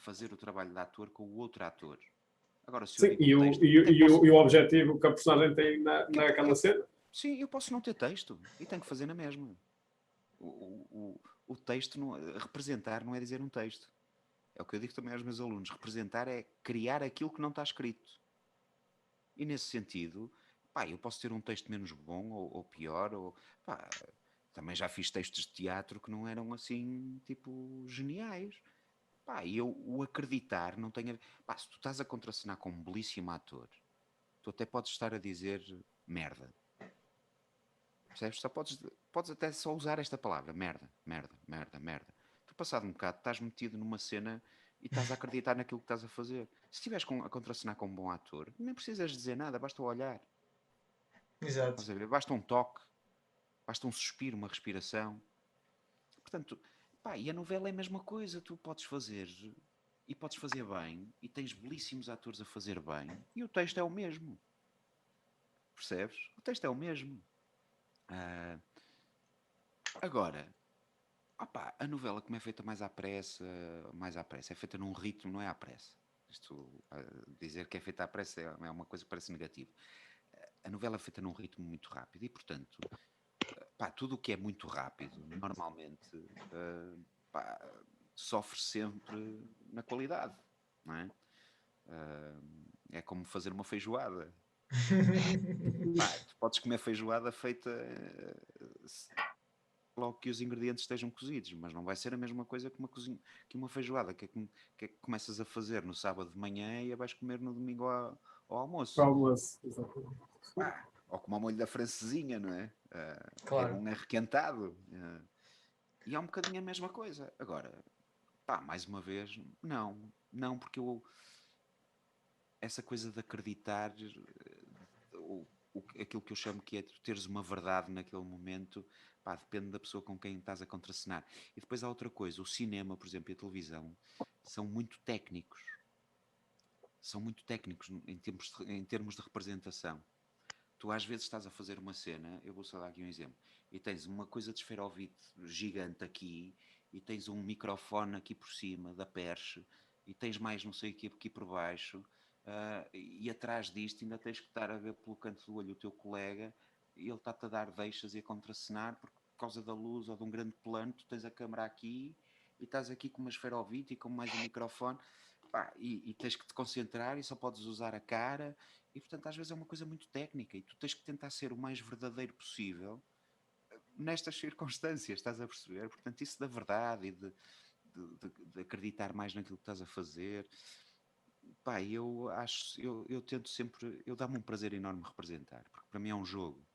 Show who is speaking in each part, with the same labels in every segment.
Speaker 1: fazer o trabalho de ator com o outro ator. Agora, se
Speaker 2: Sim, e o objetivo que a personagem tem naquela cena?
Speaker 1: Sim, eu posso não ter texto e tenho que fazer na mesma. O texto, representar não é dizer um texto. É o que eu digo também aos meus alunos. Representar é criar aquilo que não está escrito. E nesse sentido, pá, eu posso ter um texto menos bom ou pior. Pá, também já fiz textos de teatro que não eram assim, tipo, geniais. Pá, e eu o acreditar não tem a ver. Pá, se tu estás a contracenar com um belíssimo ator, tu até podes estar a dizer merda. Percebes? Só podes até só usar esta palavra, merda, merda, merda, merda. Tu passado um bocado estás metido numa cena e estás a acreditar naquilo que estás a fazer. Se estiveres a contracenar com um bom ator, nem precisas dizer nada, basta olhar.
Speaker 3: Exato.
Speaker 1: Basta um toque, basta um suspiro, uma respiração. Portanto, pá, e a novela é a mesma coisa, tu podes fazer e podes fazer bem e tens belíssimos atores a fazer bem e o texto é o mesmo. Percebes? O texto é o mesmo. Agora, opá, a novela como é feita mais à pressa, é feita num ritmo, não é à pressa. Isto, dizer que é feita à pressa é uma coisa que parece negativa. A novela é feita num ritmo muito rápido e, portanto, pá, tudo o que é muito rápido, normalmente, pá, sofre sempre na qualidade, não é? É como fazer uma feijoada. Pá, tu podes comer feijoada feita logo que os ingredientes estejam cozidos, mas não vai ser a mesma coisa que uma feijoada que começas a fazer no sábado de manhã e a vais comer no domingo ao almoço.
Speaker 2: Exatamente.
Speaker 1: Pá, ou como ao molho da francesinha, não é?
Speaker 3: Claro.
Speaker 1: É um requentado. E é um bocadinho a mesma coisa. Agora, pá, mais uma vez, não, porque essa coisa de acreditar, aquilo que eu chamo que é teres uma verdade naquele momento, pá, depende da pessoa com quem estás a contracenar. E depois há outra coisa, o cinema, por exemplo, e a televisão são muito técnicos. São muito técnicos em termos de representação. Tu às vezes estás a fazer uma cena, eu vou só dar aqui um exemplo, e tens uma coisa de esferovite gigante aqui, e tens um microfone aqui por cima da perche, e tens mais não sei o que aqui por baixo, e atrás disto ainda tens que estar a ver pelo canto do olho o teu colega, e ele está-te a dar deixas e a contracenar, porque por causa da luz ou de um grande plano, tu tens a câmera aqui, e estás aqui com uma esferovite e com mais um microfone, pá, e tens que te concentrar e só podes usar a cara. E, portanto, às vezes é uma coisa muito técnica e tu tens que tentar ser o mais verdadeiro possível nestas circunstâncias, estás a perceber? Portanto, isso da verdade e de acreditar mais naquilo que estás a fazer. Pá, eu tento sempre, dá-me um prazer enorme representar, porque para mim é um jogo.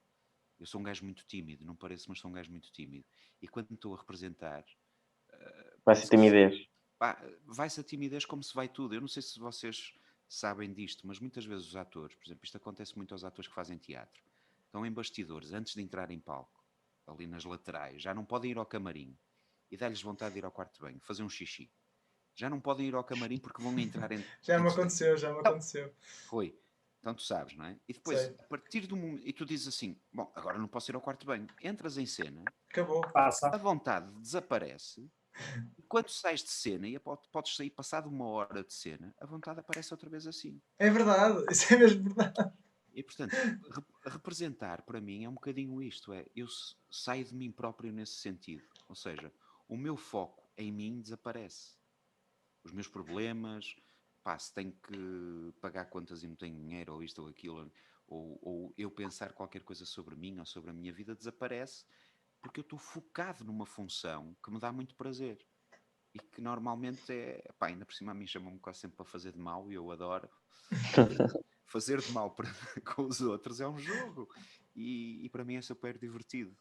Speaker 1: Eu sou um gajo muito tímido, não pareço, mas sou um gajo muito tímido. E quando estou a representar...
Speaker 4: Vai-se timidez.
Speaker 1: Vai-se a timidez como se vai tudo. Eu não sei se vocês sabem disto, mas muitas vezes os atores, por exemplo, isto acontece muito aos atores que fazem teatro, estão em bastidores, antes de entrar em palco, ali nas laterais, já não podem ir ao camarim e dá-lhes vontade de ir ao quarto de banho, fazer um xixi. Já não podem ir ao camarim porque vão entrar em...
Speaker 3: Já me aconteceu.
Speaker 1: Foi. Então tu sabes, não é? E depois,
Speaker 3: Sei.
Speaker 1: a partir do momento... E tu dizes assim, bom, agora não posso ir ao quarto de banho. Entras em cena,
Speaker 3: Acabou.
Speaker 1: a vontade desaparece. E quando sais de cena e podes sair passado uma hora de cena, a vontade aparece outra vez assim.
Speaker 3: É verdade, isso é mesmo verdade.
Speaker 1: E portanto, representar para mim é um bocadinho isto, eu saio de mim próprio nesse sentido. Ou seja, o meu foco em mim desaparece. Os meus problemas, pá, se tenho que pagar contas e não tenho dinheiro, ou isto ou aquilo, ou eu pensar qualquer coisa sobre mim ou sobre a minha vida, desaparece, porque eu estou focado numa função que me dá muito prazer. E que normalmente pá, ainda por cima a mim chamam-me quase sempre para fazer de mal e eu adoro. Fazer de mal com os outros é um jogo. E para mim é super divertido.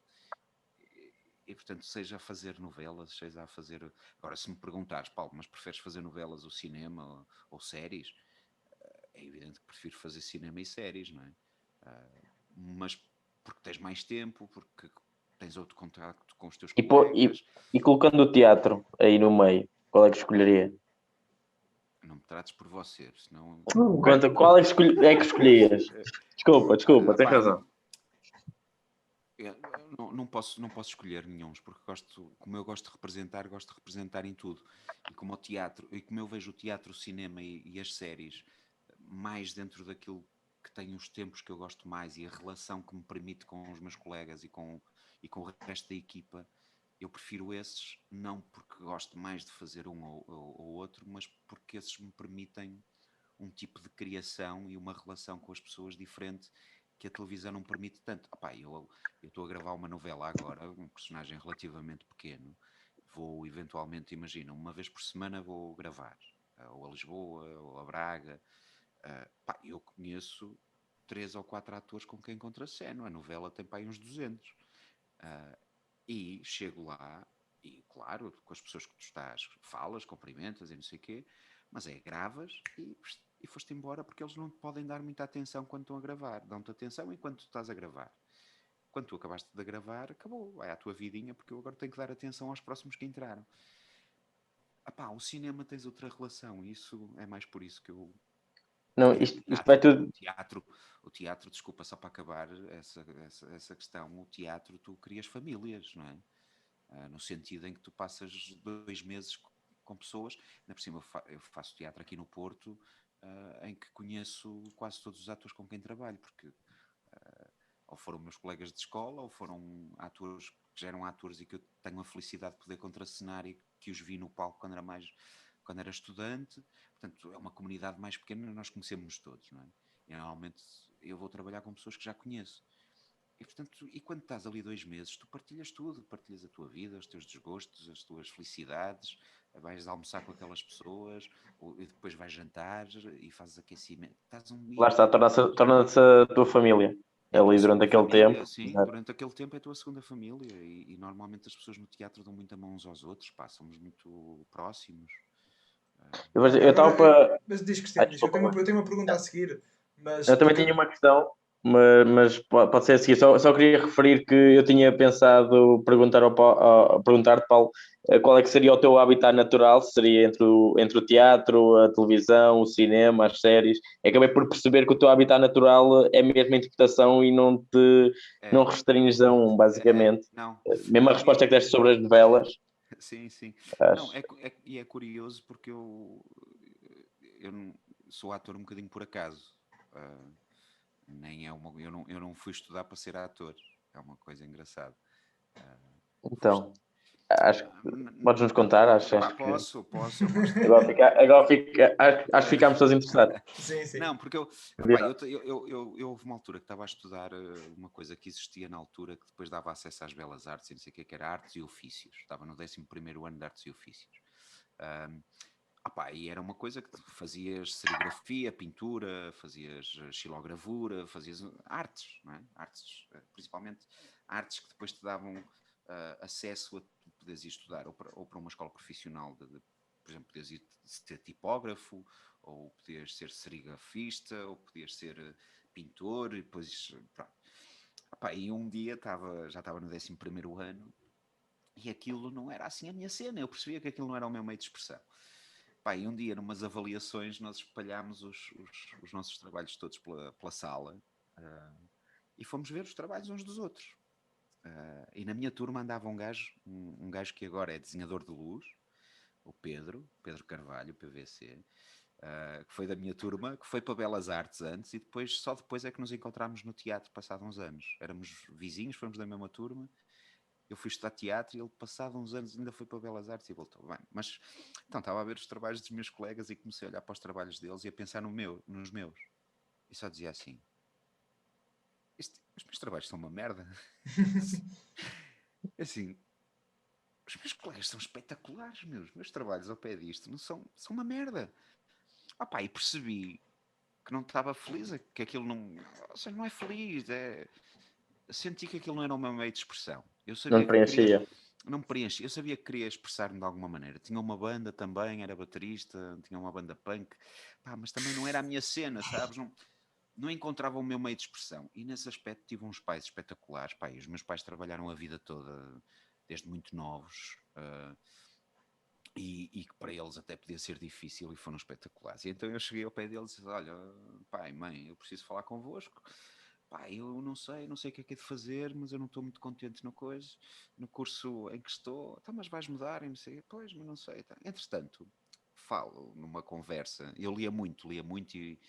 Speaker 1: E portanto, seja a fazer novelas, seja a fazer... Agora, se me perguntares, Paulo, mas preferes fazer novelas ou cinema ou séries? É evidente que prefiro fazer cinema e séries, não é? Mas porque tens mais tempo, porque tens outro contacto com os teus colegas.
Speaker 4: E colocando o teatro aí no meio, qual é que escolheria?
Speaker 1: Não me trates por você, senão...
Speaker 4: Qual é que escolhias? Desculpa, tens razão.
Speaker 1: não posso escolher nenhuns, porque como eu gosto de representar em tudo. E como o teatro, e como eu vejo o teatro, o cinema e as séries mais dentro daquilo que tem os tempos que eu gosto mais e a relação que me permite com os meus colegas e com o resto da equipa, eu prefiro esses, não porque gosto mais de fazer um ou outro, mas porque esses me permitem um tipo de criação e uma relação com as pessoas diferente que a televisão não permite tanto. Opá, eu estou a gravar uma novela agora, um personagem relativamente pequeno, vou eventualmente, imagina, uma vez por semana vou gravar, ou a Lisboa, ou a Braga. Pá, eu conheço 3 ou 4 atores com quem contraceno, a novela tem para aí uns 200. E chego lá, e claro, com as pessoas que tu estás, falas, cumprimentas e não sei o quê, mas gravas e foste embora porque eles não te podem dar muita atenção quando estão a gravar. Dão-te atenção enquanto tu estás a gravar. Quando tu acabaste de gravar, acabou, vai à tua vidinha porque eu agora tenho que dar atenção aos próximos que entraram. O cinema tens outra relação, e isso é mais por isso que eu...
Speaker 4: Não, isto vai tudo.
Speaker 1: O teatro, desculpa, só para acabar essa questão, o teatro tu crias famílias, não é? No sentido em que tu passas 2 meses com pessoas, ainda por cima eu faço teatro aqui no Porto, em que conheço quase todos os atores com quem trabalho, porque ou foram meus colegas de escola, ou foram atores que já eram atores e que eu tenho a felicidade de poder contracenar e que os vi no palco quando era estudante. Portanto, é uma comunidade mais pequena, nós conhecemos todos, não é? E normalmente eu vou trabalhar com pessoas que já conheço. E, portanto, quando estás ali 2 meses, tu partilhas tudo, partilhas a tua vida, os teus desgostos, as tuas felicidades, vais almoçar com aquelas pessoas, e depois vais jantar e fazes aquecimento.
Speaker 4: Lá está, torna-se a tua família.
Speaker 1: É a tua
Speaker 4: Ali durante
Speaker 1: segunda
Speaker 4: aquele
Speaker 1: família,
Speaker 4: tempo.
Speaker 1: sim,
Speaker 4: Exato.
Speaker 1: durante aquele tempo é a tua segunda família e normalmente as pessoas no teatro dão muita mão uns aos outros, pá, somos muito próximos.
Speaker 4: Eu estava
Speaker 3: Agora,
Speaker 4: para.
Speaker 3: mas diz, Cristiano, diz.
Speaker 4: Desculpa,
Speaker 3: Eu tenho uma pergunta a seguir, mas
Speaker 4: eu também tinha uma questão, mas pode ser a seguir. Só queria referir que eu tinha pensado perguntar-te, Paulo, qual é que seria o teu habitat natural, se seria entre o teatro, a televisão, o cinema, as séries. Acabei por perceber que o teu habitat natural é mesmo a interpretação e não
Speaker 1: É,
Speaker 4: restringes a um, basicamente.
Speaker 1: não,
Speaker 4: Mesmo a
Speaker 1: não,
Speaker 4: resposta que deste sobre as novelas,
Speaker 1: sim, sim. Não,
Speaker 4: acho.
Speaker 1: e é curioso porque eu não, sou ator um bocadinho por acaso. Ah, nem é uma, eu não fui estudar para ser ator. É uma coisa engraçada. Ah, fui
Speaker 4: Então, acho que podes nos
Speaker 1: Não,
Speaker 4: contar, acho que
Speaker 1: posso, eu gosto.
Speaker 4: acho que ficámos todos interessados.
Speaker 3: sim, sim.
Speaker 1: Não, porque eu houve uma altura que estava a estudar uma coisa que existia na altura que depois dava acesso às belas artes e não sei o que era artes e ofícios. Estava no 11º ano de artes e ofícios. E era uma coisa que fazias serigrafia, pintura, fazias xilogravura, fazias artes, não é? Artes, principalmente artes que depois te davam acesso a tu poderes ir estudar ou para uma escola profissional, por exemplo, podias ir ser tipógrafo, ou podias ser serigrafista, ou podias ser pintor, e depois, pronto. E um dia já estava no 11º ano, e aquilo não era assim a minha cena, eu percebia que aquilo não era o meu meio de expressão. E um dia, numas avaliações, nós espalhámos os nossos trabalhos todos pela sala, e fomos ver os trabalhos uns dos outros. E na minha turma andava um gajo que agora é desenhador de luz, o Pedro Carvalho, PVC, que foi da minha turma, que foi para Belas Artes antes, e só depois é que nos encontramos no teatro, passado uns anos. Éramos vizinhos, fomos da mesma turma. Eu fui estudar teatro e ele, passado uns anos, ainda foi para Belas Artes e voltou. Bem, mas então estava a ver os trabalhos dos meus colegas e comecei a olhar para os trabalhos deles e a pensar nos meus. E só dizia assim: os meus trabalhos são uma merda. Assim, os meus colegas são espetaculares, meus trabalhos ao pé disto não são uma merda. E percebi que não estava feliz, que aquilo não. Ou seja, não é feliz, senti que aquilo não era o meu meio de expressão. Eu
Speaker 4: Não
Speaker 1: sabia
Speaker 4: te
Speaker 1: que queria.
Speaker 4: preenchia.
Speaker 1: Não me preenchia. Eu sabia que queria expressar-me de alguma maneira. Tinha uma banda também, era baterista, tinha uma banda punk, mas também não era a minha cena, sabes? Não encontrava o meu meio de expressão. E nesse aspecto tive uns pais espetaculares. Os meus pais trabalharam a vida toda, desde muito novos, e que para eles até podia ser difícil, e foram espetaculares. E então eu cheguei ao pé deles e disse: olha, pai, mãe, eu preciso falar convosco. pá, eu não sei o que é de fazer, mas eu não estou muito contente no curso em que estou. Então, mas vais mudar? E não sei, pois, mas não sei. Tá. Entretanto, falo numa conversa, eu lia muito e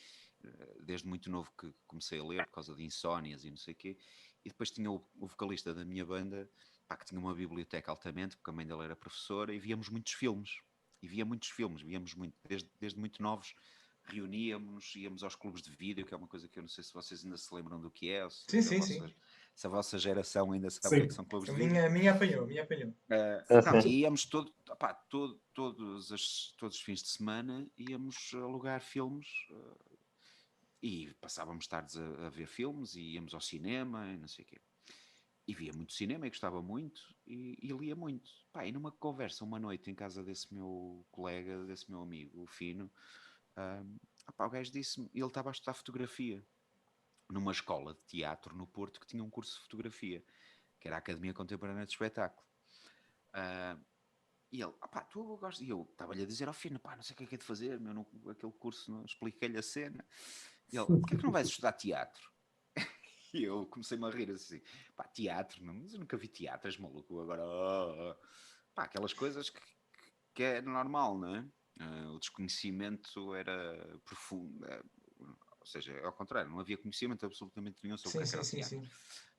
Speaker 1: desde muito novo que comecei a ler por causa de insónias e não sei o quê, e depois tinha o vocalista da minha banda, pá, que tinha uma biblioteca altamente, porque a mãe dele era professora, e víamos muitos filmes, víamos muito, desde muito novos, reuníamos, íamos aos clubes de vídeo, que é uma coisa que eu não sei se vocês ainda se lembram do que é, ou se,
Speaker 3: Sim,
Speaker 1: se a
Speaker 3: sim, sim.
Speaker 1: se a vossa geração ainda sabe o que
Speaker 2: Sim.
Speaker 1: são clubes
Speaker 3: A
Speaker 1: de vídeo.
Speaker 3: minha apanhou, a minha apanhou.
Speaker 1: Pronto, e íamos todos os fins de semana, íamos alugar filmes e passávamos tardes a ver filmes e íamos ao cinema e não sei o quê. E via muito cinema e gostava muito e lia muito. Pá, e numa conversa uma noite em casa desse meu colega, desse meu amigo, o Fino, o gajo disse-me, ele estava a estudar fotografia numa escola de teatro no Porto que tinha um curso de fotografia, que era a Academia Contemporânea de Espetáculo. E ele, tu gostas? E eu estava-lhe a dizer ao Fino, não sei o que é de fazer, aquele curso, não expliquei-lhe a cena. E ele, porquê é que não vais estudar teatro? E eu comecei-me a rir assim, teatro, não, mas eu nunca vi teatro, és maluco, agora, aquelas coisas que é normal, não é? O desconhecimento era profundo, ou seja, ao contrário, não havia conhecimento absolutamente nenhum sobre o que era o teatro.
Speaker 3: Sim.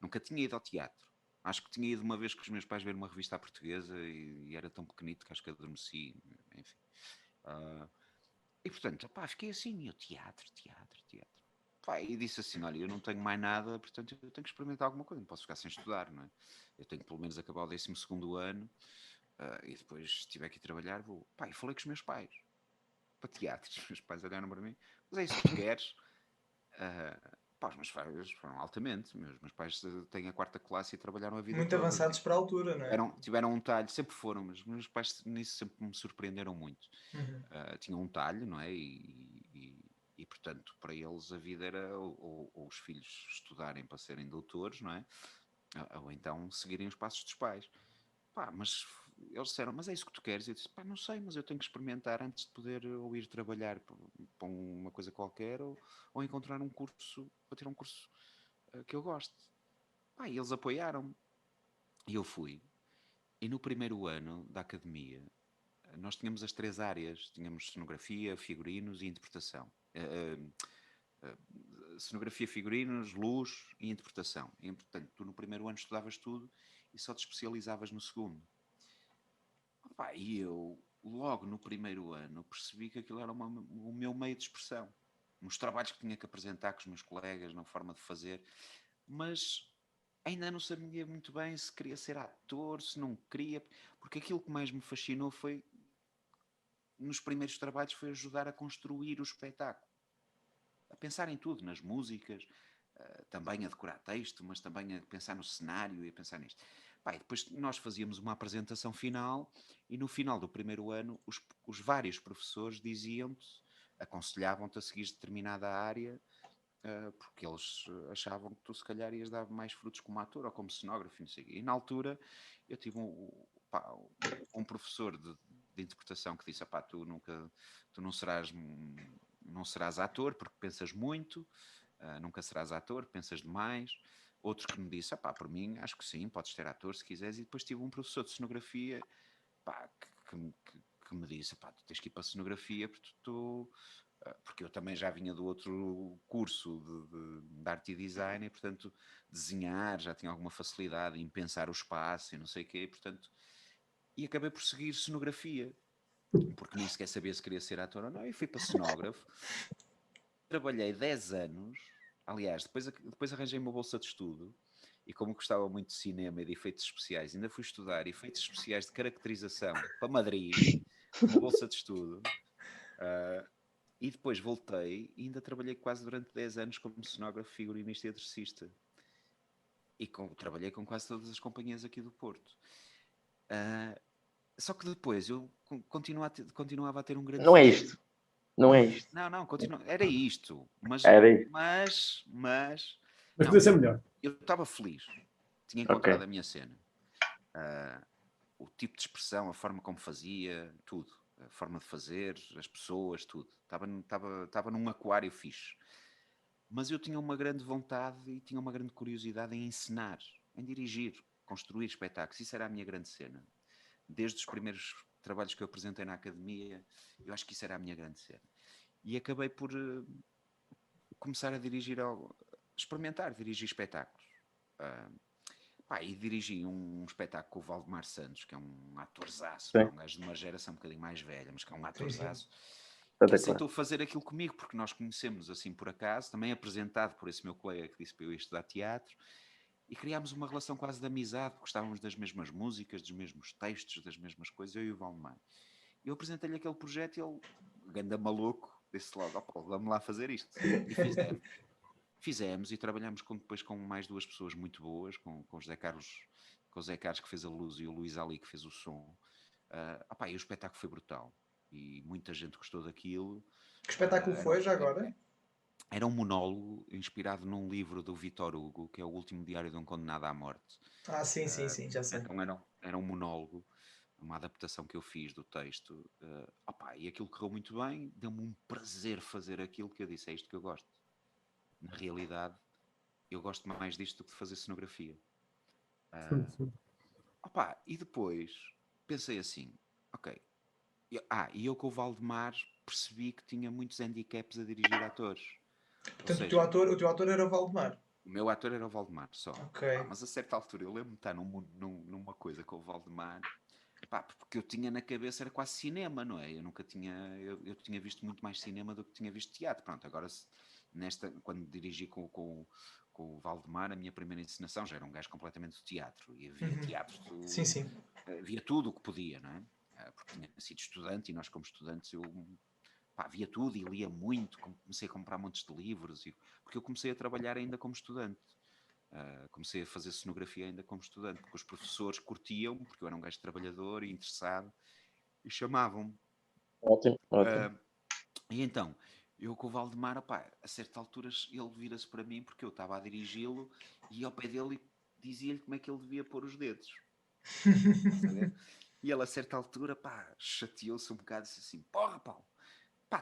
Speaker 1: Nunca tinha ido ao teatro. Acho que tinha ido uma vez com os meus pais ver uma revista à portuguesa e era tão pequenito que acho que adormeci, enfim. E portanto, fiquei assim, eu teatro. E disse assim, olha, eu não tenho mais nada, portanto eu tenho que experimentar alguma coisa, não posso ficar sem estudar, não é? Eu tenho que pelo menos acabar o 12º ano e depois, se tiver que ir trabalhar, vou. E falei com os meus pais, para teatro, os meus pais olharam para mim, mas é isso que tu queres? Os meus pais foram altamente, meus pais têm a 4ª classe e trabalharam a vida
Speaker 3: Muito
Speaker 1: toda.
Speaker 3: avançados para a altura, não é?
Speaker 1: Tiveram um talho, sempre foram, mas meus pais nisso sempre me surpreenderam muito. Tinham um talho, não é? E portanto, para eles a vida era ou os filhos estudarem para serem doutores, não é? Ou então seguirem os passos dos pais. Mas eles disseram, mas é isso que tu queres? E eu disse, não sei, mas eu tenho que experimentar antes de poder ou ir trabalhar para uma coisa qualquer ou encontrar um curso, para ter um curso que eu goste. E eles apoiaram-me. E eu fui. E no primeiro ano da academia, nós tínhamos as 3 áreas. Tínhamos cenografia, figurinos e interpretação. Cenografia, figurinos, luz e interpretação. E, portanto, tu no primeiro ano estudavas tudo e só te especializavas no segundo. E eu, logo no primeiro ano, percebi que aquilo era o meu meio de expressão. Nos trabalhos que tinha que apresentar com os meus colegas, na forma de fazer. Mas ainda não sabia muito bem se queria ser ator, se não queria. Porque aquilo que mais me fascinou foi, nos primeiros trabalhos, foi ajudar a construir o espetáculo. A pensar em tudo, nas músicas, também a decorar texto, mas também a pensar no cenário e a pensar nisto. E depois nós fazíamos uma apresentação final e no final do primeiro ano os vários professores diziam-te, aconselhavam-te a seguir determinada área porque eles achavam que tu se calhar ias dar mais frutos como ator ou como cenógrafo, não sei. E na altura eu tive um professor de interpretação que disse, tu não serás ator porque pensas muito, nunca serás ator, pensas demais. Outro que me disse, por mim, acho que sim, podes ser ator se quiseres. E depois tive um professor de cenografia que me disse, tu tens que ir para a cenografia porque eu também já vinha do outro curso de arte e design e, portanto, desenhar, já tinha alguma facilidade em pensar o espaço e não sei o quê, portanto, e acabei por seguir cenografia, porque nem sequer sabia se queria ser ator ou não, e fui para cenógrafo. Trabalhei 10 anos, aliás, depois arranjei uma bolsa de estudo, e como gostava muito de cinema e de efeitos especiais, ainda fui estudar efeitos especiais de caracterização para Madrid, uma bolsa de estudo, e depois voltei e ainda trabalhei quase durante 10 anos como cenógrafo, figurinista e aderecista. E trabalhei com quase todas as companhias aqui do Porto. Só que depois eu continuava a ter um grande...
Speaker 4: Não é isto. Não é isto.
Speaker 1: Não, era isto. Mas
Speaker 4: Era isto.
Speaker 1: Mas
Speaker 2: podia ser melhor.
Speaker 1: Eu estava feliz. Tinha encontrado a minha cena. O tipo de expressão, a forma como fazia, tudo. A forma de fazer, as pessoas, tudo. Estava num aquário fixe. Mas eu tinha uma grande vontade e tinha uma grande curiosidade em ensinar, em dirigir, construir espetáculos. Isso era a minha grande cena. Desde os primeiros trabalhos que eu apresentei na academia, eu acho que isso era a minha grande cena. E acabei por começar a dirigir, experimentar dirigir espetáculos. E dirigi um espetáculo com o Valdemar Santos, que é um atorzaço, um gajo de uma geração um bocadinho mais velha, mas que é um atorzaço, que aceitou fazer aquilo comigo, porque nós conhecemos assim por acaso, também apresentado por esse meu colega que disse para eu ir estudar teatro, e criámos uma relação quase de amizade, gostávamos das mesmas músicas, dos mesmos textos, das mesmas coisas, eu e o Valdemar. Eu apresentei-lhe aquele projeto e ele, ganda maluco, disse logo, vamos lá fazer isto. E fizemos e trabalhamos depois com mais duas pessoas muito boas, com o Zé Carlos, que fez a luz, e o Luís Ali que fez o som. E o espetáculo foi brutal e muita gente gostou daquilo.
Speaker 3: Que espetáculo foi já agora?
Speaker 1: Era um monólogo inspirado num livro do Victor Hugo, que é O Último Diário de um Condenado à Morte.
Speaker 3: Sim, já sei.
Speaker 1: Então era um monólogo, uma adaptação que eu fiz do texto. E aquilo correu muito bem, deu-me um prazer fazer aquilo que eu disse, é isto que eu gosto. Na realidade, eu gosto mais disto do que de fazer cenografia. E depois pensei assim, ok. E eu com o Valdemar percebi que tinha muitos handicaps a dirigir atores.
Speaker 3: Portanto, o teu ator era o Valdemar?
Speaker 1: O meu ator era o Valdemar, só.
Speaker 3: Okay.
Speaker 1: Mas a certa altura eu lembro-me de estar numa coisa com o Valdemar, porque eu tinha na cabeça era quase cinema, não é? Eu tinha visto muito mais cinema do que tinha visto teatro. Pronto, agora quando dirigi com o Valdemar, a minha primeira encenação já era um gajo completamente do teatro, e havia teatro,
Speaker 3: sim.
Speaker 1: Havia tudo o que podia, não é? Porque tinha sido estudante, e nós como estudantes via tudo e lia muito, comecei a comprar montes de livros, porque eu comecei a trabalhar ainda como estudante. Comecei a fazer cenografia ainda como estudante, porque os professores curtiam, porque eu era um gajo trabalhador e interessado, e chamavam-me.
Speaker 4: Ótimo.
Speaker 1: E então, eu com o Valdemar, a certa altura ele vira-se para mim, porque eu estava a dirigi-lo, e ao pé dele dizia-lhe como é que ele devia pôr os dedos. E ele a certa altura, chateou-se um bocado, disse assim, porra, Paulo,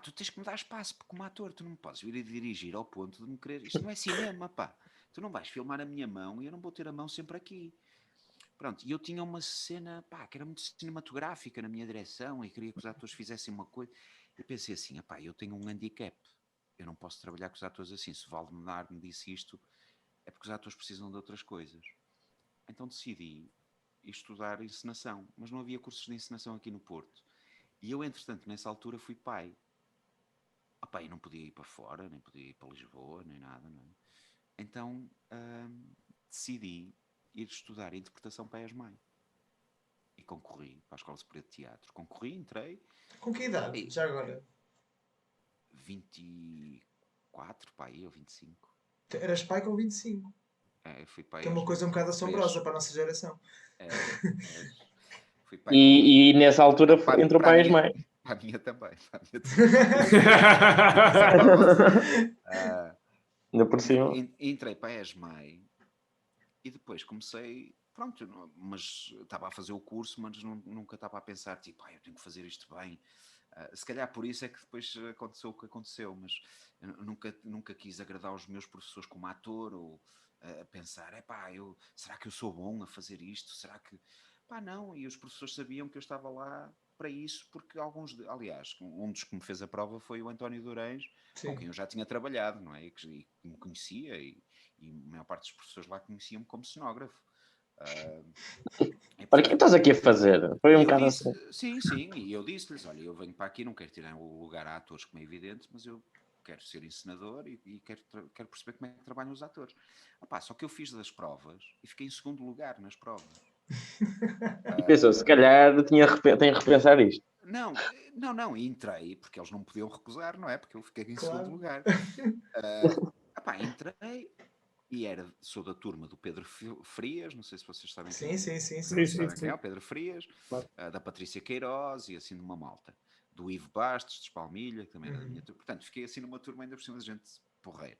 Speaker 1: tu tens que me dar espaço, porque como ator tu não me podes vir a dirigir ao ponto de me querer, isto não é cinema, tu não vais filmar a minha mão e eu não vou ter a mão sempre aqui. Pronto, e eu tinha uma cena, que era muito cinematográfica na minha direção, e queria que os atores fizessem uma coisa, e pensei assim, eu tenho um handicap, eu não posso trabalhar com os atores assim, se o Valdemar me disse isto, é porque os atores precisam de outras coisas. Então decidi estudar encenação, mas não havia cursos de encenação aqui no Porto. E eu, entretanto, nessa altura fui pai. E não podia ir para fora, nem podia ir para Lisboa, nem nada, não é? Então decidi ir estudar interpretação para a ESMAI. E concorri para a Escola Superior de Teatro. Concorri, entrei.
Speaker 3: Com que idade, já agora?
Speaker 1: 24, ou 25.
Speaker 3: Eras pai com 25.
Speaker 1: Fui pai
Speaker 3: que é uma coisa um bocado assombrosa para a nossa geração.
Speaker 1: Fui pai
Speaker 4: e nessa altura entrou para a ESMAI.
Speaker 1: Para a minha também.
Speaker 4: Ainda por cima.
Speaker 1: Entrei para a ESMAI e depois comecei, mas estava a fazer o curso, mas nunca estava a pensar, eu tenho que fazer isto bem. Se calhar por isso é que depois aconteceu o que aconteceu, mas eu nunca quis agradar os meus professores como ator, ou a pensar, será que eu sou bom a fazer isto? Será que... não, e os professores sabiam que eu estava lá para isso, porque aliás, um dos que me fez a prova foi o António Durães, com quem eu já tinha trabalhado, não é? E que me conhecia, e a maior parte dos professores lá conheciam-me como cenógrafo.
Speaker 4: Olha, o que estás aqui a fazer? Foi um bocado assim.
Speaker 1: Sim, e eu disse-lhes, olha, eu venho para aqui, não quero tirar o lugar a atores, como é evidente, mas eu quero ser encenador e quero perceber como é que trabalham os atores. Só que eu fiz das provas e fiquei em segundo lugar nas provas.
Speaker 4: E pensou, se calhar tenho que repensar isto.
Speaker 1: Não, entrei, porque eles não podiam recusar, não é? Porque eu fiquei em segundo lugar. Entrei e sou da turma do Pedro Frias, não sei se vocês sabem quem é o Pedro Frias, da Patrícia Queiroz e assim de uma malta. Do Ivo Bastos, de Espalmilha, que também era da minha turma. Portanto, fiquei assim numa turma ainda por cima de gente porreira.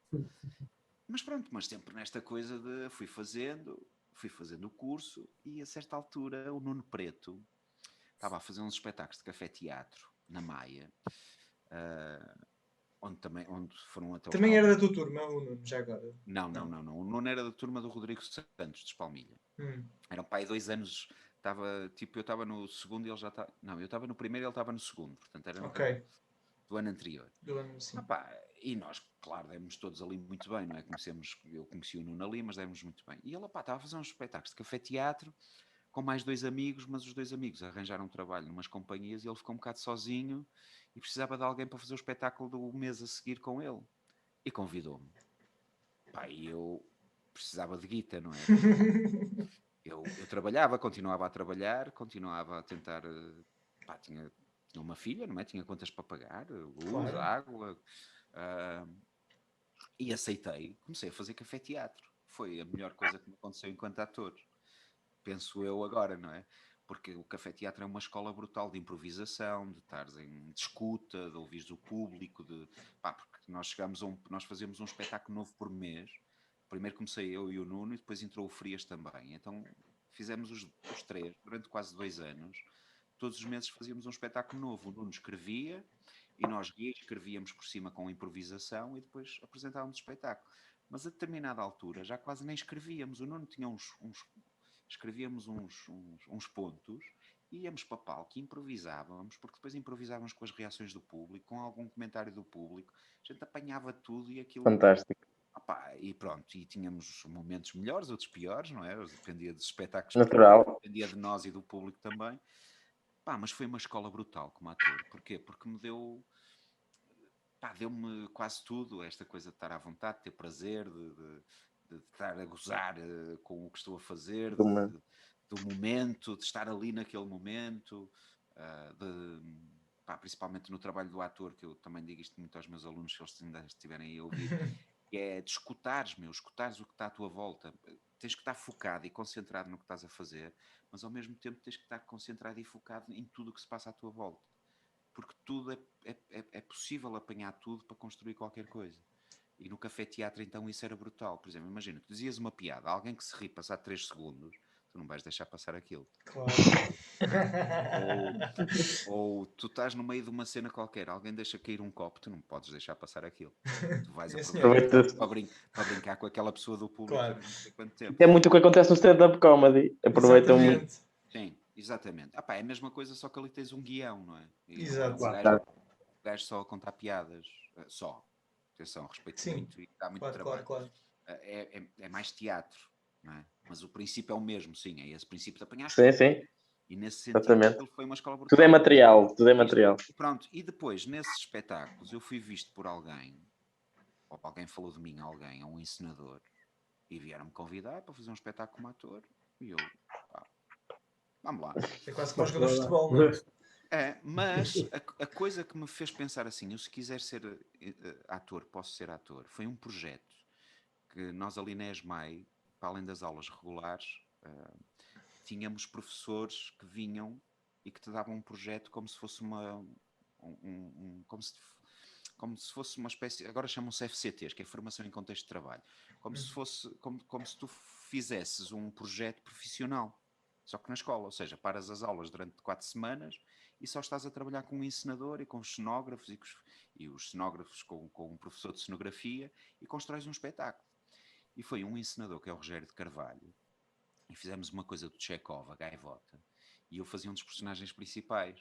Speaker 1: Mas sempre nesta coisa de fui fazendo o curso, e a certa altura o Nuno Preto estava a fazer uns espetáculos de café-teatro na Maia. onde foram até os
Speaker 3: Também era da
Speaker 1: Palmilha.
Speaker 3: tua turma, o Nuno, já agora.
Speaker 1: Não. O Nuno era da turma do Rodrigo Santos, de Espalmilha. Era um pai 2 anos, eu estava no segundo e ele já estava... Não, eu estava no primeiro e ele estava no segundo, portanto era do ano anterior.
Speaker 3: Do ano, sim.
Speaker 1: E nós, claro, demos todos ali muito bem, não é? Eu conheci o Nuno ali, mas demos muito bem. E ele, estava a fazer uns espetáculos de café-teatro com mais 2 amigos, mas os 2 amigos arranjaram trabalho numas companhias e ele ficou um bocado sozinho e precisava de alguém para fazer o espetáculo do mês a seguir com ele. E convidou-me. E eu precisava de guita, não é? Eu trabalhava, continuava a trabalhar, continuava a tentar... tinha uma filha, não é? Tinha contas para pagar, luz, água... e aceitei. Comecei a fazer café-teatro. Foi a melhor coisa que me aconteceu enquanto ator. Penso eu agora, não é? Porque o café-teatro é uma escola brutal de improvisação, de estares em escuta, de ouvires o público, porque nós fazemos um espetáculo novo por mês. Primeiro comecei eu e o Nuno e depois entrou o Frias também. Então fizemos os 3 durante quase 2 anos. Todos os meses fazíamos um espetáculo novo. O Nuno escrevia e nós escrevíamos por cima com improvisação e depois apresentávamos o espetáculo. Mas a determinada altura já quase nem escrevíamos. O Nuno tinha escrevíamos uns pontos, íamos para palco e improvisávamos, porque depois improvisávamos com as reações do público, com algum comentário do público, a gente apanhava tudo e aquilo...
Speaker 4: Fantástico.
Speaker 1: E pronto, e tínhamos momentos melhores, outros piores, não é? Dependia dos espetáculos.
Speaker 4: Natural.
Speaker 1: Dependia de nós e do público também. Mas foi uma escola brutal como ator. Porquê? Porque me deu-me quase tudo, esta coisa de estar à vontade, de ter prazer, de estar a gozar com o que estou a fazer, do momento, de estar ali naquele momento, principalmente no trabalho do ator, que eu também digo isto muito aos meus alunos, se eles ainda estiverem aí a ouvir, que é de escutares o que está à tua volta. Tens que estar focado e concentrado no que estás a fazer, mas ao mesmo tempo tens que estar concentrado e focado em tudo o que se passa à tua volta. Porque tudo é possível apanhar tudo para construir qualquer coisa. E no café-teatro, então, isso era brutal. Por exemplo, imagina, tu dizias uma piada, alguém que se ri passar 3 segundos, tu não vais deixar passar aquilo.
Speaker 3: Claro.
Speaker 1: ou tu estás no meio de uma cena qualquer, alguém deixa cair um copo, tu não podes deixar passar aquilo. Tu vais aproveitar para brincar com aquela pessoa do público.
Speaker 3: Claro.
Speaker 1: Não sei quanto tempo.
Speaker 4: É muito o que acontece no stand-up comedy. Aproveitam muito.
Speaker 1: Sim, exatamente. É a mesma coisa, só que ali tens um guião, não é? E
Speaker 3: Exato.
Speaker 1: o gajo só a contar piadas. Só. Atenção, respeito muito e dá muito trabalho.
Speaker 3: Claro.
Speaker 1: É mais teatro, não é? Mas o princípio é o mesmo, sim. É esse princípio de apanhar.
Speaker 4: Sim.
Speaker 1: E nesse sentido, ele foi uma escola brutal.
Speaker 4: Tudo é material.
Speaker 1: Pronto, e depois, nesses espetáculos, eu fui visto por alguém, ou alguém falou de mim a alguém, a um encenador, e vieram-me convidar para fazer um espetáculo como ator, e eu, vamos lá.
Speaker 3: É quase como os jogadores de futebol, não é?
Speaker 1: Mas a coisa que me fez pensar assim, eu se quiser ser ator, posso ser ator, foi um projeto que nós ali na ESMAI, para além das aulas regulares, tínhamos professores que vinham e que te davam um projeto como se fosse como se fosse uma espécie, agora chamam-se FCTs, que é Formação em Contexto de Trabalho, como se fosse, como se tu fizesses um projeto profissional, só que na escola, ou seja, paras as aulas durante 4 semanas e só estás a trabalhar com um encenador e com os cenógrafos e os cenógrafos com um professor de cenografia e constróis um espetáculo. E foi um encenador, que é o Rogério de Carvalho, e fizemos uma coisa do Chekhov, a Gaivota, e eu fazia um dos personagens principais.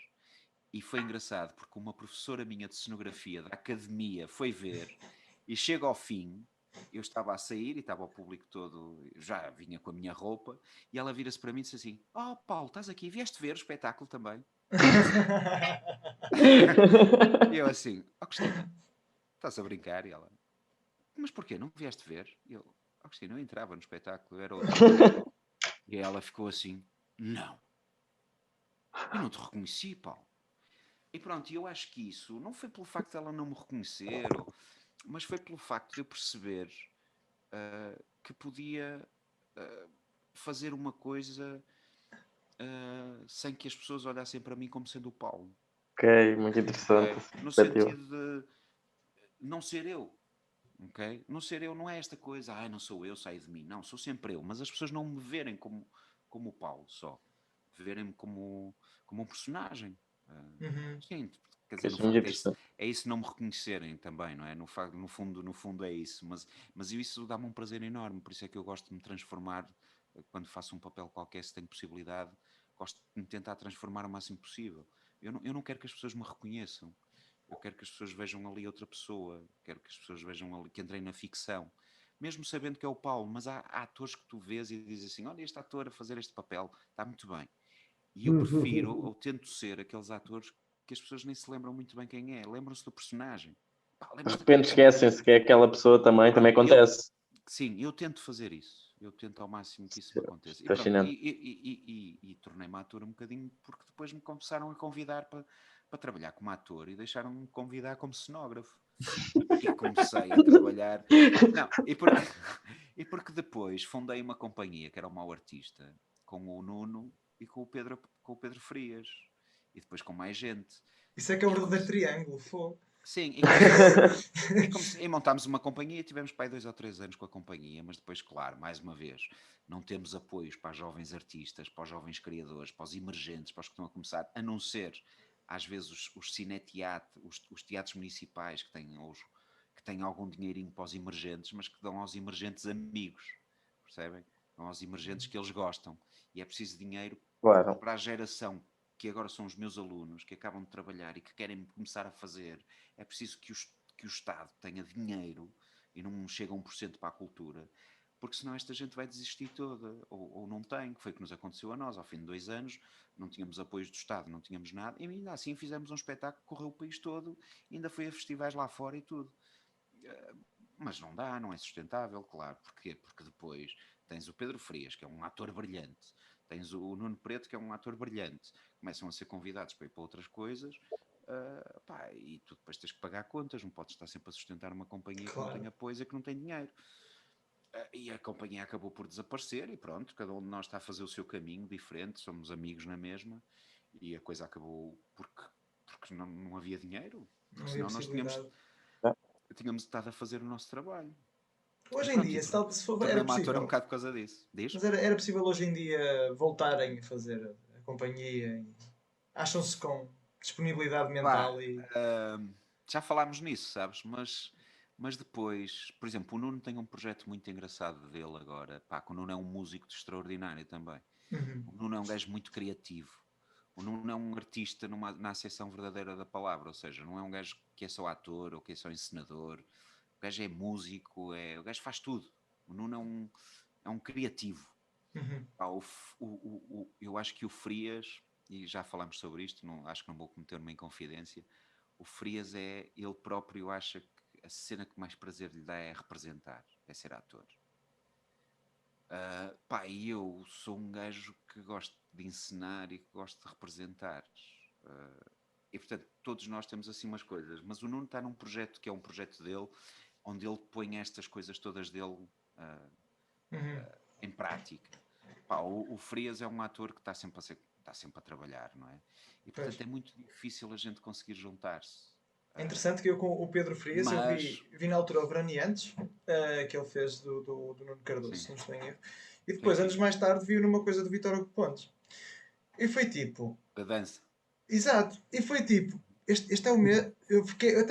Speaker 1: E foi engraçado, porque uma professora minha de cenografia da academia foi ver, e chega ao fim, eu estava a sair e estava o público todo, já vinha com a minha roupa, e ela vira-se para mim e disse assim: "Oh Paulo, estás aqui, vieste ver o espetáculo também?" E eu assim: "Oh Cristina, estás a brincar?" E ela: "Mas porquê? Não vieste ver?" E eu: "Oh Cristina, eu entrava no espetáculo, era outro." E ela ficou assim: "Não, eu não te reconheci, Paulo." E pronto, eu acho que isso não foi pelo facto de ela não me reconhecer, mas foi pelo facto de eu perceber que podia fazer uma coisa sem que as pessoas olhassem para mim como sendo o Paulo.
Speaker 4: Ok, muito interessante.
Speaker 1: No sentido de não ser eu. Okay? Não ser eu não é esta coisa, não sou eu, sai de mim. Não, sou sempre eu. Mas as pessoas não me verem como o Paulo só. Verem-me como um personagem. Sim, Quer dizer, no facto, é isso não me reconhecerem também, não é? No fundo é isso. Mas isso dá-me um prazer enorme, por isso é que eu gosto de me transformar, quando faço um papel qualquer, se tenho possibilidade, gosto de me tentar transformar o máximo possível. Eu não quero que as pessoas me reconheçam. Eu quero que as pessoas vejam ali outra pessoa. Quero que as pessoas vejam ali, que entrei na ficção. Mesmo sabendo que é o Paulo, mas há atores que tu vês e dizes assim, olha, este ator a fazer este papel, está muito bem. E eu prefiro, ou tento ser, aqueles atores que as pessoas nem se lembram muito bem quem é. Lembram-se do personagem.
Speaker 4: De repente esquecem-se que é aquela pessoa também acontece.
Speaker 1: Sim, eu tento fazer isso. Eu tento ao máximo que isso me aconteça. E tornei-me ator um bocadinho porque depois me começaram a convidar para trabalhar como ator e deixaram-me convidar como cenógrafo. E comecei a trabalhar... Não, e porque depois fundei uma companhia que era o Mau Artista, com o Nuno e com o Pedro Frias. E depois com mais gente.
Speaker 3: Isso é que é o verdadeiro triângulo, fogo.
Speaker 1: Sim, e montámos uma companhia e tivemos para aí 2 ou 3 anos com a companhia, mas depois, claro, mais uma vez, não temos apoios para os jovens artistas, para os jovens criadores, para os emergentes, para os que estão a começar, a não ser, às vezes, os cineteatros, os teatros municipais que têm algum dinheirinho para os emergentes, mas que dão aos emergentes amigos, percebem? Dão aos emergentes que eles gostam. E é preciso dinheiro para a geração que agora são os meus alunos, que acabam de trabalhar e que querem começar a fazer. É preciso que o Estado tenha dinheiro e não chega a 1% para a cultura, porque senão esta gente vai desistir toda, ou não tem, que foi o que nos aconteceu a nós. Ao fim de 2 anos, não tínhamos apoios do Estado, não tínhamos nada, e ainda assim fizemos um espetáculo que correu o país todo, ainda foi a festivais lá fora e tudo. Mas não dá, não é sustentável, claro. Porquê? Porque depois tens o Pedro Frias, que é um ator brilhante, tens o Nuno Preto, que é um ator brilhante, começam a ser convidados para ir para outras coisas, e tu depois tens que pagar contas, não podes estar sempre a sustentar uma companhia que não tem apoio e que não tem dinheiro. E a companhia acabou por desaparecer e pronto, cada um de nós está a fazer o seu caminho diferente, somos amigos na mesma, e a coisa acabou porque não havia dinheiro, porque senão nós tínhamos estado a fazer o nosso trabalho.
Speaker 3: Hoje em dia, se for, era possível.
Speaker 1: Um bocado por causa disso.
Speaker 3: Mas era possível hoje em dia voltarem a fazer a companhia? Acham-se com disponibilidade mental?
Speaker 1: Já falámos nisso, sabes? Mas depois, por exemplo, o Nuno tem um projeto muito engraçado dele agora. O Nuno é um músico extraordinário também. O Nuno é um gajo muito criativo. O Nuno é um artista na acessão verdadeira da palavra, ou seja, não é um gajo que é só ator ou que é só encenador. O gajo é músico, o gajo faz tudo. O Nuno é um criativo. Eu acho que o Frias, e já falámos sobre isto, acho que não vou cometer uma inconfidência, o Frias ele próprio acha que a cena que mais prazer lhe dá é representar, é ser ator. E eu sou um gajo que gosto de encenar e que gosto de representar. E portanto, todos nós temos assim umas coisas, mas o Nuno está num projeto que é um projeto dele, onde ele põe estas coisas todas dele em prática. O Frias é um ator que está sempre a trabalhar, não é? E portanto é muito difícil a gente conseguir juntar-se.
Speaker 3: É interessante que eu com o Pedro Frias, eu vi na altura o Veraneantes, que ele fez do Nuno Cardoso, se não estou em erro. E depois, anos mais tarde, vi numa coisa do Vítor Hugo Pontes. E foi tipo...
Speaker 1: Da dança.
Speaker 3: Exato. E foi tipo... Este é o mesmo. Eu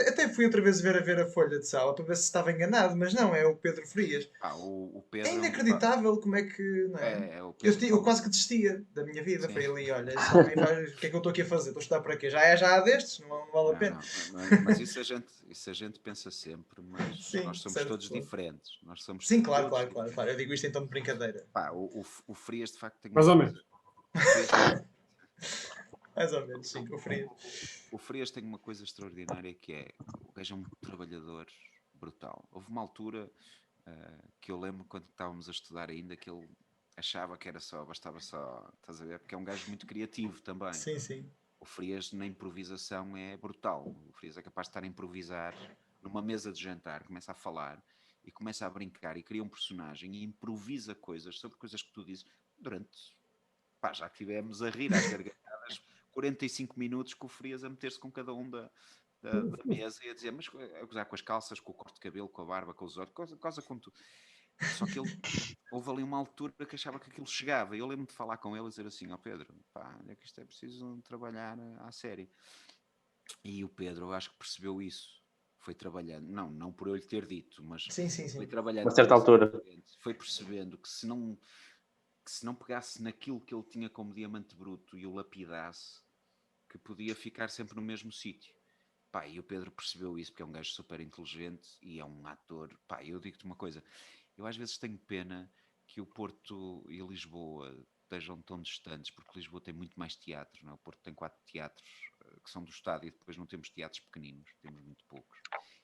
Speaker 3: até fui outra vez ver a folha de sala para ver se estava enganado, mas não, é o Pedro Frias.
Speaker 1: O Pedro
Speaker 3: é inacreditável como é que. Não é? Eu quase que desistia da minha vida. Sim. Foi ali, olha, o que é que eu estou aqui a fazer? Estou a estudar para quê? Já há destes, não vale a pena.
Speaker 1: Mas isso a gente pensa sempre, mas sim, nós somos todos diferentes. Nós somos
Speaker 3: sim, claro. Eu digo isto então de brincadeira.
Speaker 1: O Frias de facto tem.
Speaker 2: Mais ou menos.
Speaker 3: Mais ou menos, sim,
Speaker 1: o Frias tem uma coisa extraordinária que é o gajo é um trabalhador brutal. Houve uma altura que eu lembro quando estávamos a estudar ainda que ele achava que bastava só, estás a ver? Porque é um gajo muito criativo também.
Speaker 3: Sim.
Speaker 1: O Frias na improvisação é brutal. O Frias é capaz de estar a improvisar numa mesa de jantar, começa a falar e começa a brincar e cria um personagem e improvisa coisas sobre coisas que tu dizes durante... já tivemos a rir às gargalhadas 45 minutos com o Frias a meter-se com cada um da mesa e a dizer, mas a gozar com as calças, com o corte de cabelo, com a barba, com os olhos, coisa com tudo. Só que houve ali uma altura que achava que aquilo chegava. E eu lembro de falar com ele e dizer assim, Pedro, é que isto é preciso trabalhar à série. E o Pedro, eu acho que percebeu isso. Foi trabalhando, não por eu lhe ter dito, mas
Speaker 3: Sim.
Speaker 1: foi trabalhando
Speaker 4: A certa altura.
Speaker 1: foi percebendo que se não pegasse naquilo que ele tinha como diamante bruto e o lapidasse, que podia ficar sempre no mesmo sítio. Pá, e o Pedro percebeu isso, porque é um gajo super inteligente e é um ator. Pá, eu digo-te uma coisa, eu às vezes tenho pena que o Porto e Lisboa estejam tão distantes, porque Lisboa tem muito mais teatro, não é? O Porto tem 4 teatros que são do Estado e depois não temos teatros pequeninos, temos muito poucos.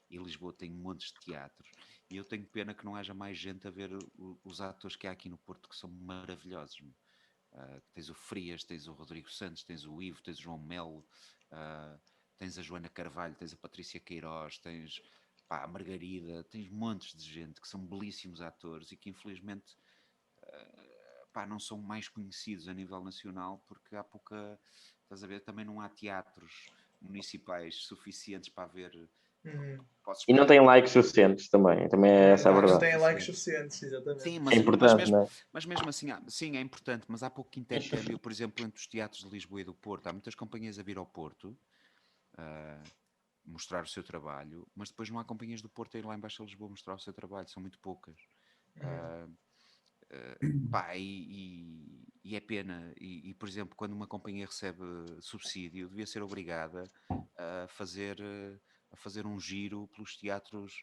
Speaker 1: E Lisboa tem montes de teatros. E eu tenho pena que não haja mais gente a ver os atores que há aqui no Porto, que são maravilhosos. Tens o Frias, tens o Rodrigo Santos, tens o Ivo, tens o João Melo, tens a Joana Carvalho, tens a Patrícia Queiroz, tens a Margarida, tens montes de gente que são belíssimos atores e que infelizmente não são mais conhecidos a nível nacional porque há pouca, estás a ver, também não há teatros municipais suficientes para haver.
Speaker 4: E não tem likes suficientes também é essa a verdade.
Speaker 3: Não tem likes suficientes, exatamente.
Speaker 1: Sim,
Speaker 4: é importante,
Speaker 1: mas mesmo assim, sim, é importante, mas há pouco intercâmbio, por exemplo, entre os teatros de Lisboa e do Porto. Há muitas companhias a vir ao Porto mostrar o seu trabalho, mas depois não há companhias do Porto a ir lá embaixo a Lisboa mostrar o seu trabalho, são muito poucas. E é pena, e por exemplo, quando uma companhia recebe subsídio, devia ser obrigada a fazer um giro pelos teatros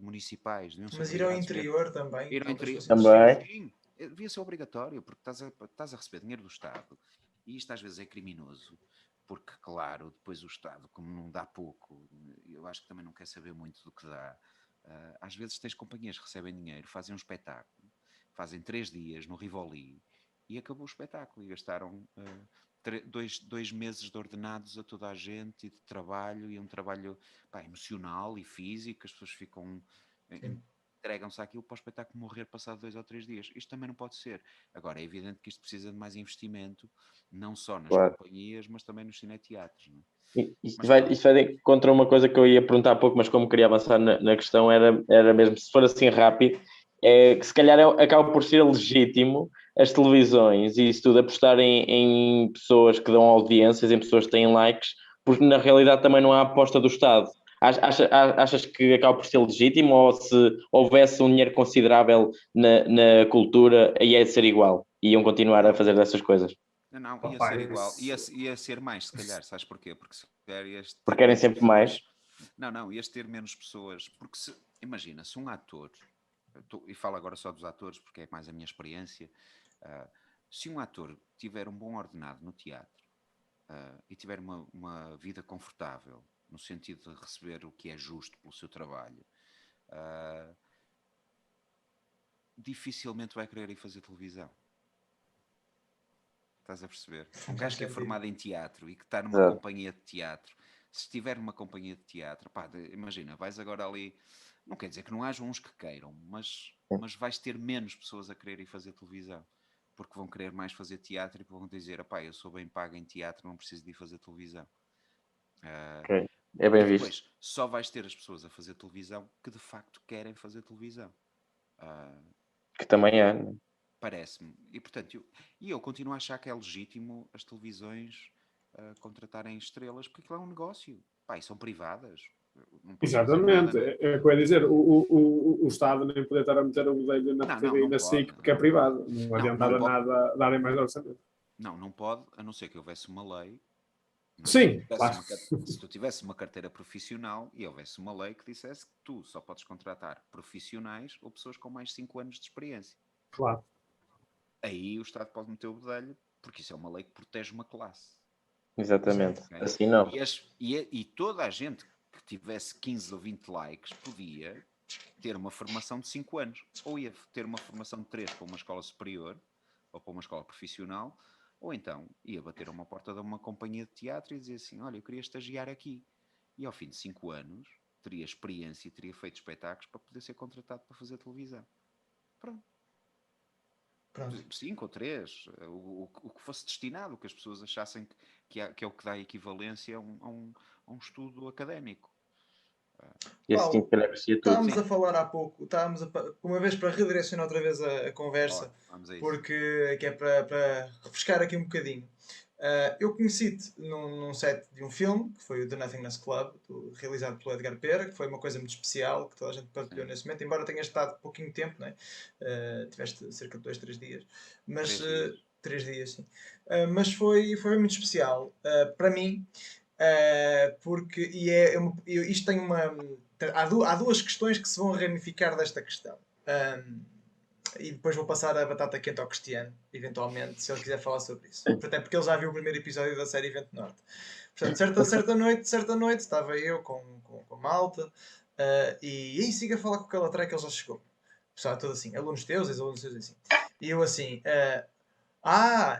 Speaker 1: municipais.
Speaker 3: Mas ir ao interior também.
Speaker 1: Ir ao interior
Speaker 4: também.
Speaker 1: sim, devia ser obrigatório, porque estás a receber dinheiro do Estado e isto às vezes é criminoso, porque claro, depois o Estado, como não dá pouco, eu acho que também não quer saber muito do que dá. Às vezes tens companhias que recebem dinheiro, fazem um espetáculo, fazem 3 dias no Rivoli e acabou o espetáculo e gastaram 2 meses de ordenados a toda a gente e de trabalho, e um trabalho emocional e físico, as pessoas ficam entregam-se àquilo para o espetáculo morrer passado 2 ou 3 dias. Isto também não pode ser. Agora, é evidente que isto precisa de mais investimento, não só nas companhias, mas também nos cineteatros. Não é?
Speaker 4: Isto vai contra uma coisa que eu ia perguntar há pouco, mas como queria avançar na questão, era mesmo, se for assim rápido, que se calhar acaba por ser legítimo as televisões e isso tudo apostarem em pessoas que dão audiências, em pessoas que têm likes, porque na realidade também não há aposta do Estado. Achas que acaba por ser legítimo, ou se houvesse um dinheiro considerável na cultura, ia ser igual? Iam continuar a fazer dessas coisas?
Speaker 1: Não, ia ser igual. Ia ser mais, se calhar. Sabes porquê? Porque se calhar ias ter
Speaker 4: porque querem sempre mais.
Speaker 1: Não, ias ter menos pessoas. Porque imagina, se um ator, e falo agora só dos atores porque é mais a minha experiência, se um ator tiver um bom ordenado no teatro e tiver uma vida confortável, no sentido de receber o que é justo pelo seu trabalho, dificilmente vai querer ir fazer televisão. Estás a perceber? Um gajo que é formado em teatro e que está numa companhia de teatro, se estiver numa companhia de teatro, imagina, vais agora ali, não quer dizer que não haja uns que queiram, mas vais ter menos pessoas a quererem fazer televisão, porque vão querer mais fazer teatro e vão dizer, eu sou bem pago em teatro, não preciso de ir fazer televisão.
Speaker 4: É bem
Speaker 1: e depois,
Speaker 4: visto.
Speaker 1: só vais ter as pessoas a fazer televisão que de facto querem fazer televisão.
Speaker 4: Que também é.
Speaker 1: Parece-me. E portanto, eu continuo a achar que é legítimo as televisões contratarem estrelas, porque aquilo é um negócio. E são privadas.
Speaker 2: Exatamente. É o que eu ia dizer. O Estado nem poder estar a meter o bedelho na TV e na SIC porque é privado. Não adianta nada darem mais orçamento.
Speaker 1: Não pode, a não ser que houvesse uma lei.
Speaker 2: Sim, claro.
Speaker 1: Se tu tivesse uma carteira profissional e houvesse uma lei que dissesse que tu só podes contratar profissionais ou pessoas com mais de 5 anos de experiência.
Speaker 2: Claro.
Speaker 1: Aí o Estado pode meter o bedelho, porque isso é uma lei que protege uma classe.
Speaker 4: Exatamente. Okay? Assim não.
Speaker 1: E toda a gente que tivesse 15 ou 20 likes podia ter uma formação de 5 anos. Ou ia ter uma formação de 3 para uma escola superior ou para uma escola profissional, ou então ia bater a uma porta de uma companhia de teatro e dizer assim, olha, eu queria estagiar aqui. E ao fim de 5 anos teria experiência e teria feito espetáculos para poder ser contratado para fazer televisão. Pronto. 5 ou 3, o que fosse destinado, o que as pessoas achassem que é o que dá equivalência a um estudo académico.
Speaker 3: Paulo, estávamos a falar há pouco, uma vez para redirecionar outra vez a conversa, porque que é para refrescar aqui um bocadinho. Eu conheci-te num set de um filme, que foi o The Nothingness Club, realizado pelo Edgar Pera, que foi uma coisa muito especial, que toda a gente partilhou nesse momento, embora tenha estado pouquinho tempo, né? Tiveste cerca de 2, 3 dias. Mas, 3 dias, sim. Mas foi muito especial para mim, porque isto tem há duas questões que se vão ramificar desta questão. E depois vou passar a batata quente ao Cristiano, eventualmente, se ele quiser falar sobre isso. Até porque ele já viu o primeiro episódio da série Vento Norte. Portanto, certa noite estava eu com a malta e aí siga a falar com o Calatré que ele já chegou. Pessoal, tudo assim, alunos teus, ex-alunos teus, assim. E eu assim,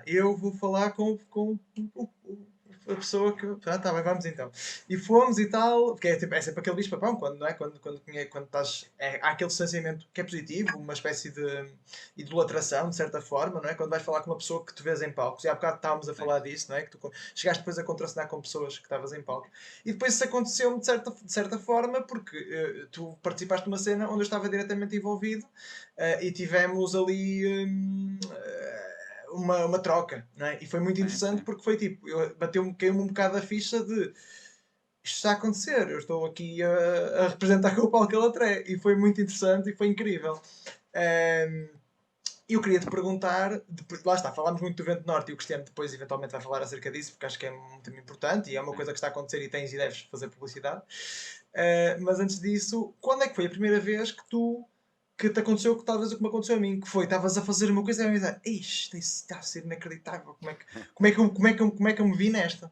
Speaker 3: eu vou falar com a pessoa que. Tá bem, vamos então. E fomos e tal, porque é sempre aquele bicho-papão, quando, não é? Quando estás. Há aquele distanciamento que é positivo, uma espécie de idolatração, de certa forma, não é? Quando vais falar com uma pessoa que tu vês em palcos, e há bocado estávamos a falar disso, não é? Que tu chegaste depois a contracenar com pessoas que estavas em palco. E depois isso aconteceu-me de certa forma, porque tu participaste de uma cena onde eu estava diretamente envolvido e tivemos ali. Uma troca, não é? E foi muito interessante porque foi tipo, caiu-me um bocado a ficha de isto está a acontecer, eu estou aqui a representar com o Paulo Calatré e foi muito interessante e foi incrível. Eu queria te perguntar, lá está, falámos muito do Vento Norte e o Cristiano depois eventualmente vai falar acerca disso porque acho que é muito importante e é uma coisa que está a acontecer e tens e deves fazer publicidade. Mas antes disso, quando é que foi a primeira vez que te aconteceu que talvez o que me aconteceu a mim, que foi, estavas a fazer uma coisa e a pensar, isto está a ser inacreditável, como é que eu me vi nesta?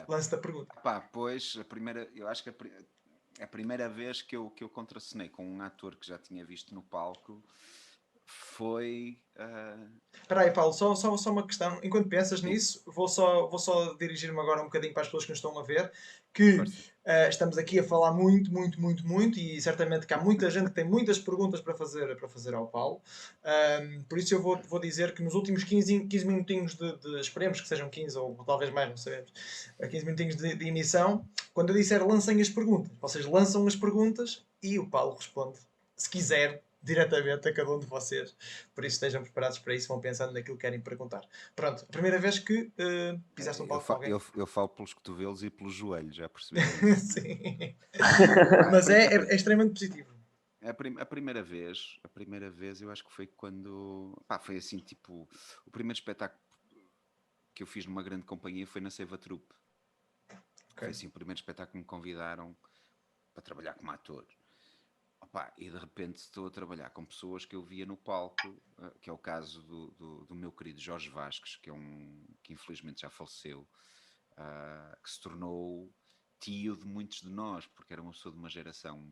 Speaker 3: Lance da pergunta.
Speaker 1: Pois, eu acho que a primeira vez que eu contracenei com um ator que já tinha visto no palco foi...
Speaker 3: Espera aí, Paulo, só uma questão. Enquanto pensas nisso, vou só dirigir-me agora um bocadinho para as pessoas que nos estão a ver, que estamos aqui a falar muito, e certamente que há muita gente que tem muitas perguntas para fazer ao Paulo. Por isso eu vou dizer que nos últimos 15 minutinhos esperemos que sejam 15 ou talvez mais, não sabemos, 15 minutinhos de emissão, quando eu disser lancem as perguntas, vocês lançam as perguntas e o Paulo responde, se quiser, diretamente a cada um de vocês. Por isso estejam preparados para isso, vão pensando naquilo que querem perguntar. Pronto, a primeira vez que pisaste um palco com alguém.
Speaker 1: Eu falo pelos cotovelos e pelos joelhos, já percebi.
Speaker 3: Sim. Mas é extremamente positivo.
Speaker 1: A primeira vez eu acho que foi quando... foi assim, tipo, o primeiro espetáculo que eu fiz numa grande companhia foi na Seiva Troupe. Foi assim o primeiro espetáculo que me convidaram para trabalhar como ator. E de repente estou a trabalhar com pessoas que eu via no palco, que é o caso do meu querido Jorge Vasques, que infelizmente já faleceu, que se tornou tio de muitos de nós, porque era uma pessoa de uma geração um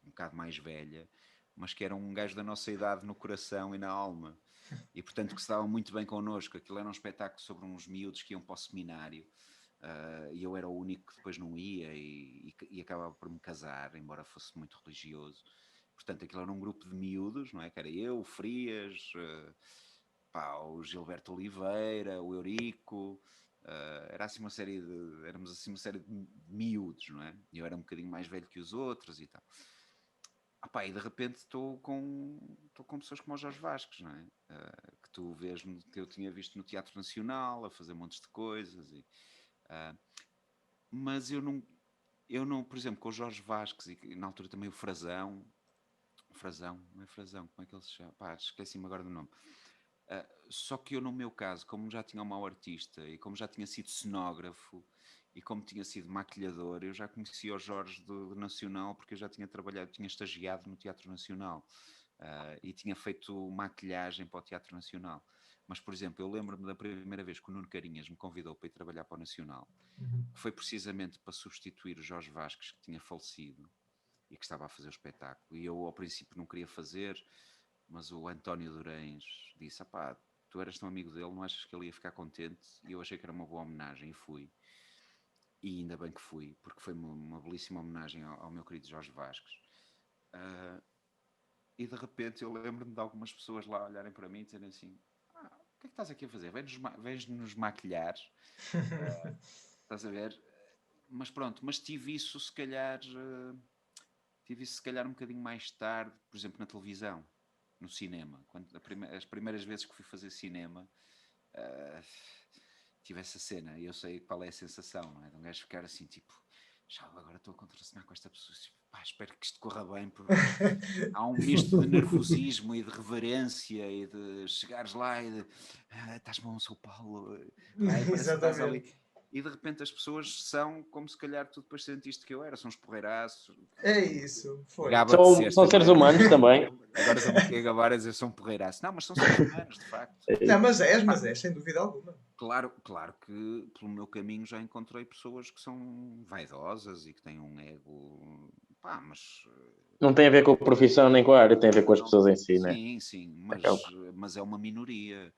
Speaker 1: bocado mais velha, mas que era um gajo da nossa idade no coração e na alma. E portanto que se dava muito bem connosco. Aquilo era um espetáculo sobre uns miúdos que iam para o seminário. E eu era o único que depois não ia e acabava por me casar, embora fosse muito religioso. Portanto, aquilo era um grupo de miúdos, não é? Que era eu, o Frias, o Gilberto Oliveira, o Eurico, éramos assim uma série de miúdos, não é? Eu era um bocadinho mais velho que os outros e tal. E de repente estou com pessoas como o Jorge Vasques, não é? Que tu vês, que eu tinha visto no Teatro Nacional, a fazer montes de coisas mas eu não, por exemplo, com o Jorge Vasques e na altura também o Frazão, não é Frazão, como é que ele se chama? Esqueci-me agora do nome. Só que eu, no meu caso, como já tinha um mau artista e como já tinha sido cenógrafo e como tinha sido maquilhador, eu já conhecia o Jorge do Nacional porque eu já tinha trabalhado, tinha estagiado no Teatro Nacional e tinha feito maquilhagem para o Teatro Nacional. Mas, por exemplo, eu lembro-me da primeira vez que o Nuno Carinhas me convidou para ir trabalhar para o Nacional, que foi precisamente para substituir o Jorge Vasques, que tinha falecido e que estava a fazer o espetáculo. E eu, ao princípio, não queria fazer, mas o António Durães disse, tu eras tão amigo dele, não achas que ele ia ficar contente? E eu achei que era uma boa homenagem e fui. E ainda bem que fui, porque foi uma belíssima homenagem ao meu querido Jorge Vasques. E de repente eu lembro-me de algumas pessoas lá olharem para mim e dizerem assim, o que é que estás aqui a fazer? Vens-nos maquilhar? Estás a ver? Mas pronto, tive isso se calhar um bocadinho mais tarde, por exemplo, na televisão, no cinema. As primeiras vezes que fui fazer cinema, tive essa cena e eu sei qual é a sensação, não é? De um gajo ficar assim, tipo, já agora estou a contracenar com esta pessoa, pá, espero que isto corra bem, porque há um misto de nervosismo e de reverência e de chegares lá e de estás bom, São Paulo,
Speaker 3: Exatamente.
Speaker 1: e de repente as pessoas são como se calhar tu depois sentiste que eu era, são uns porreiraços.
Speaker 3: É isso, foi.
Speaker 4: São seres humanos também.
Speaker 1: Agora estão-me aqui a gabar a dizer são porreiraços. Não, mas são seres humanos, de facto.
Speaker 3: Não, mas és, sem dúvida alguma.
Speaker 1: Claro que pelo meu caminho já encontrei pessoas que são vaidosas e que têm um ego, pá, mas...
Speaker 4: Não tem a ver com a profissão nem com a área, tem a ver com as pessoas em si, né?
Speaker 1: Sim, mas é uma minoria.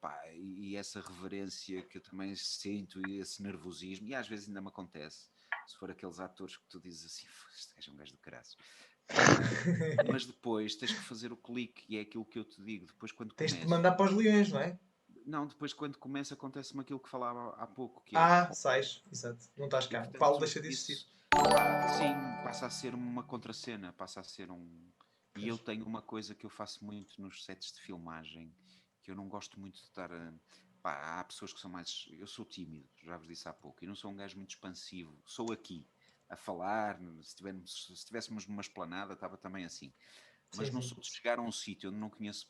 Speaker 1: Pá, e essa reverência que eu também sinto e esse nervosismo, e às vezes ainda me acontece, se for aqueles atores que tu dizes assim, este gajo é um gajo do caraças. Mas depois tens que fazer o clique, e é aquilo que eu te digo, depois quando
Speaker 3: tens de mandar para os leões, não é?
Speaker 1: Não, depois quando começa acontece-me aquilo que falava há pouco, que
Speaker 3: sais, exato, não estás cá,
Speaker 1: portanto,
Speaker 3: o Paulo deixa de existir.
Speaker 1: Sim, passa a ser uma contracena, passa a ser e eu tenho uma coisa que eu faço muito nos sets de filmagem, que eu não gosto muito de estar há pessoas que são mais... Eu sou tímido, já vos disse há pouco, e não sou um gajo muito expansivo. Sou aqui, a falar, se tivéssemos numa esplanada, estava também assim. Mas não sou de chegar a um sítio onde não conheço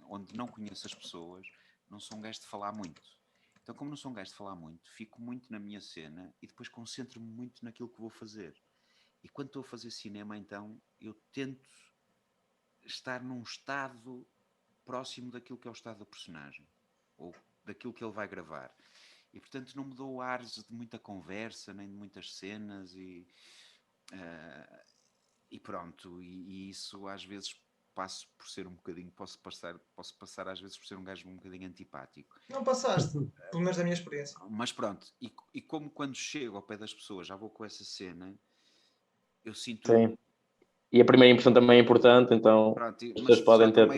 Speaker 1: onde não conheço as pessoas, não sou um gajo de falar muito. Então, como não sou um gajo de falar muito, fico muito na minha cena e depois concentro-me muito naquilo que vou fazer. E quando estou a fazer cinema, então, eu tento estar num estado próximo daquilo que é o estado do personagem ou daquilo que ele vai gravar, e portanto não me dou ares de muita conversa nem de muitas cenas e pronto, e isso às vezes passo por ser um bocadinho, posso passar às vezes por ser um gajo um bocadinho antipático.
Speaker 3: Não passaste, pelo menos da minha experiência.
Speaker 1: Mas pronto, e como quando chego ao pé das pessoas já vou com essa cena, eu sinto...
Speaker 4: Sim. E a primeira impressão também é importante, então
Speaker 1: pronto,
Speaker 4: as pessoas podem ter...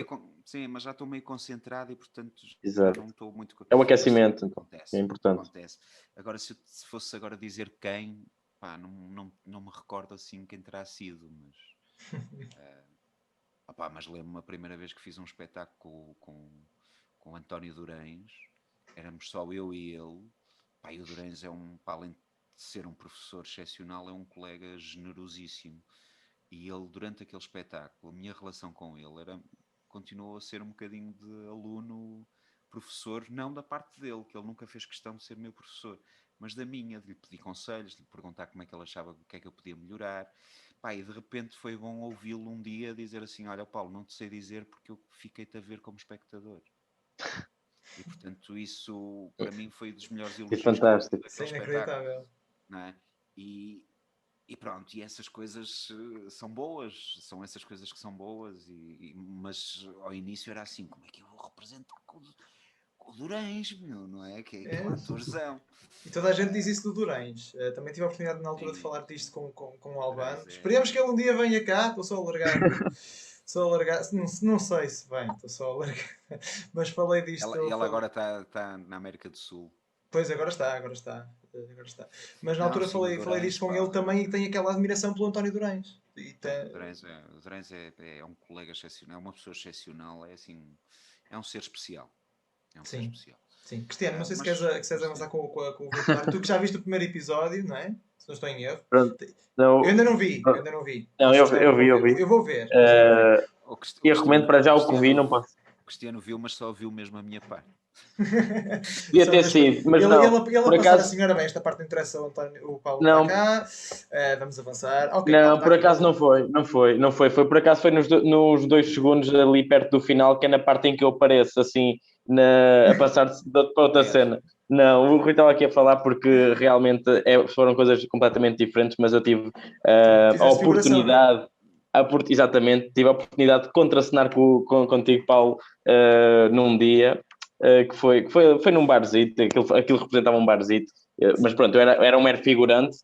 Speaker 1: Sim, mas já estou meio concentrado e portanto
Speaker 4: Exato.
Speaker 1: não estou muito...
Speaker 4: É o aquecimento, então, é importante.
Speaker 1: Acontece. Agora, se fosse agora dizer quem, pá, não me recordo assim quem terá sido, mas... mas lembro-me a primeira vez que fiz um espetáculo com o António Durães, éramos só eu e ele, pá, e o Durães é além de ser um professor excepcional, é um colega generosíssimo. E ele, durante aquele espetáculo, a minha relação com ele continuou a ser um bocadinho de aluno-professor, não da parte dele, que ele nunca fez questão de ser meu professor, mas da minha, de lhe pedir conselhos, de lhe perguntar como é que ele achava, o que é que eu podia melhorar. Pá, e de repente foi bom ouvi-lo um dia dizer assim, olha Paulo, não te sei dizer porque eu fiquei-te a ver como espectador. E portanto isso, para mim, foi dos melhores elogios.
Speaker 4: Fantástico.
Speaker 3: Sim, inacreditável.
Speaker 1: Não é? E pronto, e essas coisas são boas, são essas coisas que são boas, mas ao início era assim, como é que eu vou representar com o Durães, meu, não é? Que é um atorzão.
Speaker 3: E toda a gente diz isso do Durães. Também tive a oportunidade na altura de falar disto com o Albano. Esperemos que ele um dia venha cá, estou só a largar. Não sei se vem, estou só a largar. Mas falei disto.
Speaker 1: Ele agora está na América do Sul.
Speaker 3: Pois, agora está. Mas na altura falei disto com ele também e tenho aquela admiração pelo António Durães.
Speaker 1: O Durães é um colega excepcional, é uma pessoa excepcional, é assim, é um ser especial. É um ser especial.
Speaker 3: Sim, Cristiano, não sei se queres avançar com o vocabulário. Tu que já viste o primeiro episódio, não é? Se não estou em erro.
Speaker 4: Não,
Speaker 3: eu ainda não vi.
Speaker 4: Não, eu vi.
Speaker 3: Eu vou ver.
Speaker 4: Eu recomendo para já o que vi, não posso.
Speaker 1: O Cristiano viu, mas só viu mesmo a minha parte.
Speaker 4: Devia ter sido, mas
Speaker 3: ele por acaso... assim, ora bem, esta parte não interessa o Paulo não. Para cá, vamos avançar. Okay,
Speaker 4: não, por acaso não foi, por acaso foi nos 2 segundos ali perto do final, que é na parte em que eu apareço assim, a passar para outra cena. Não, o Rui estava aqui a falar porque realmente foram coisas completamente diferentes, mas eu tive a oportunidade... Exatamente, tive a oportunidade de contracenar contigo, Paulo, num dia que foi num barzito, aquilo representava um barzito, mas pronto, eu era um mero figurante,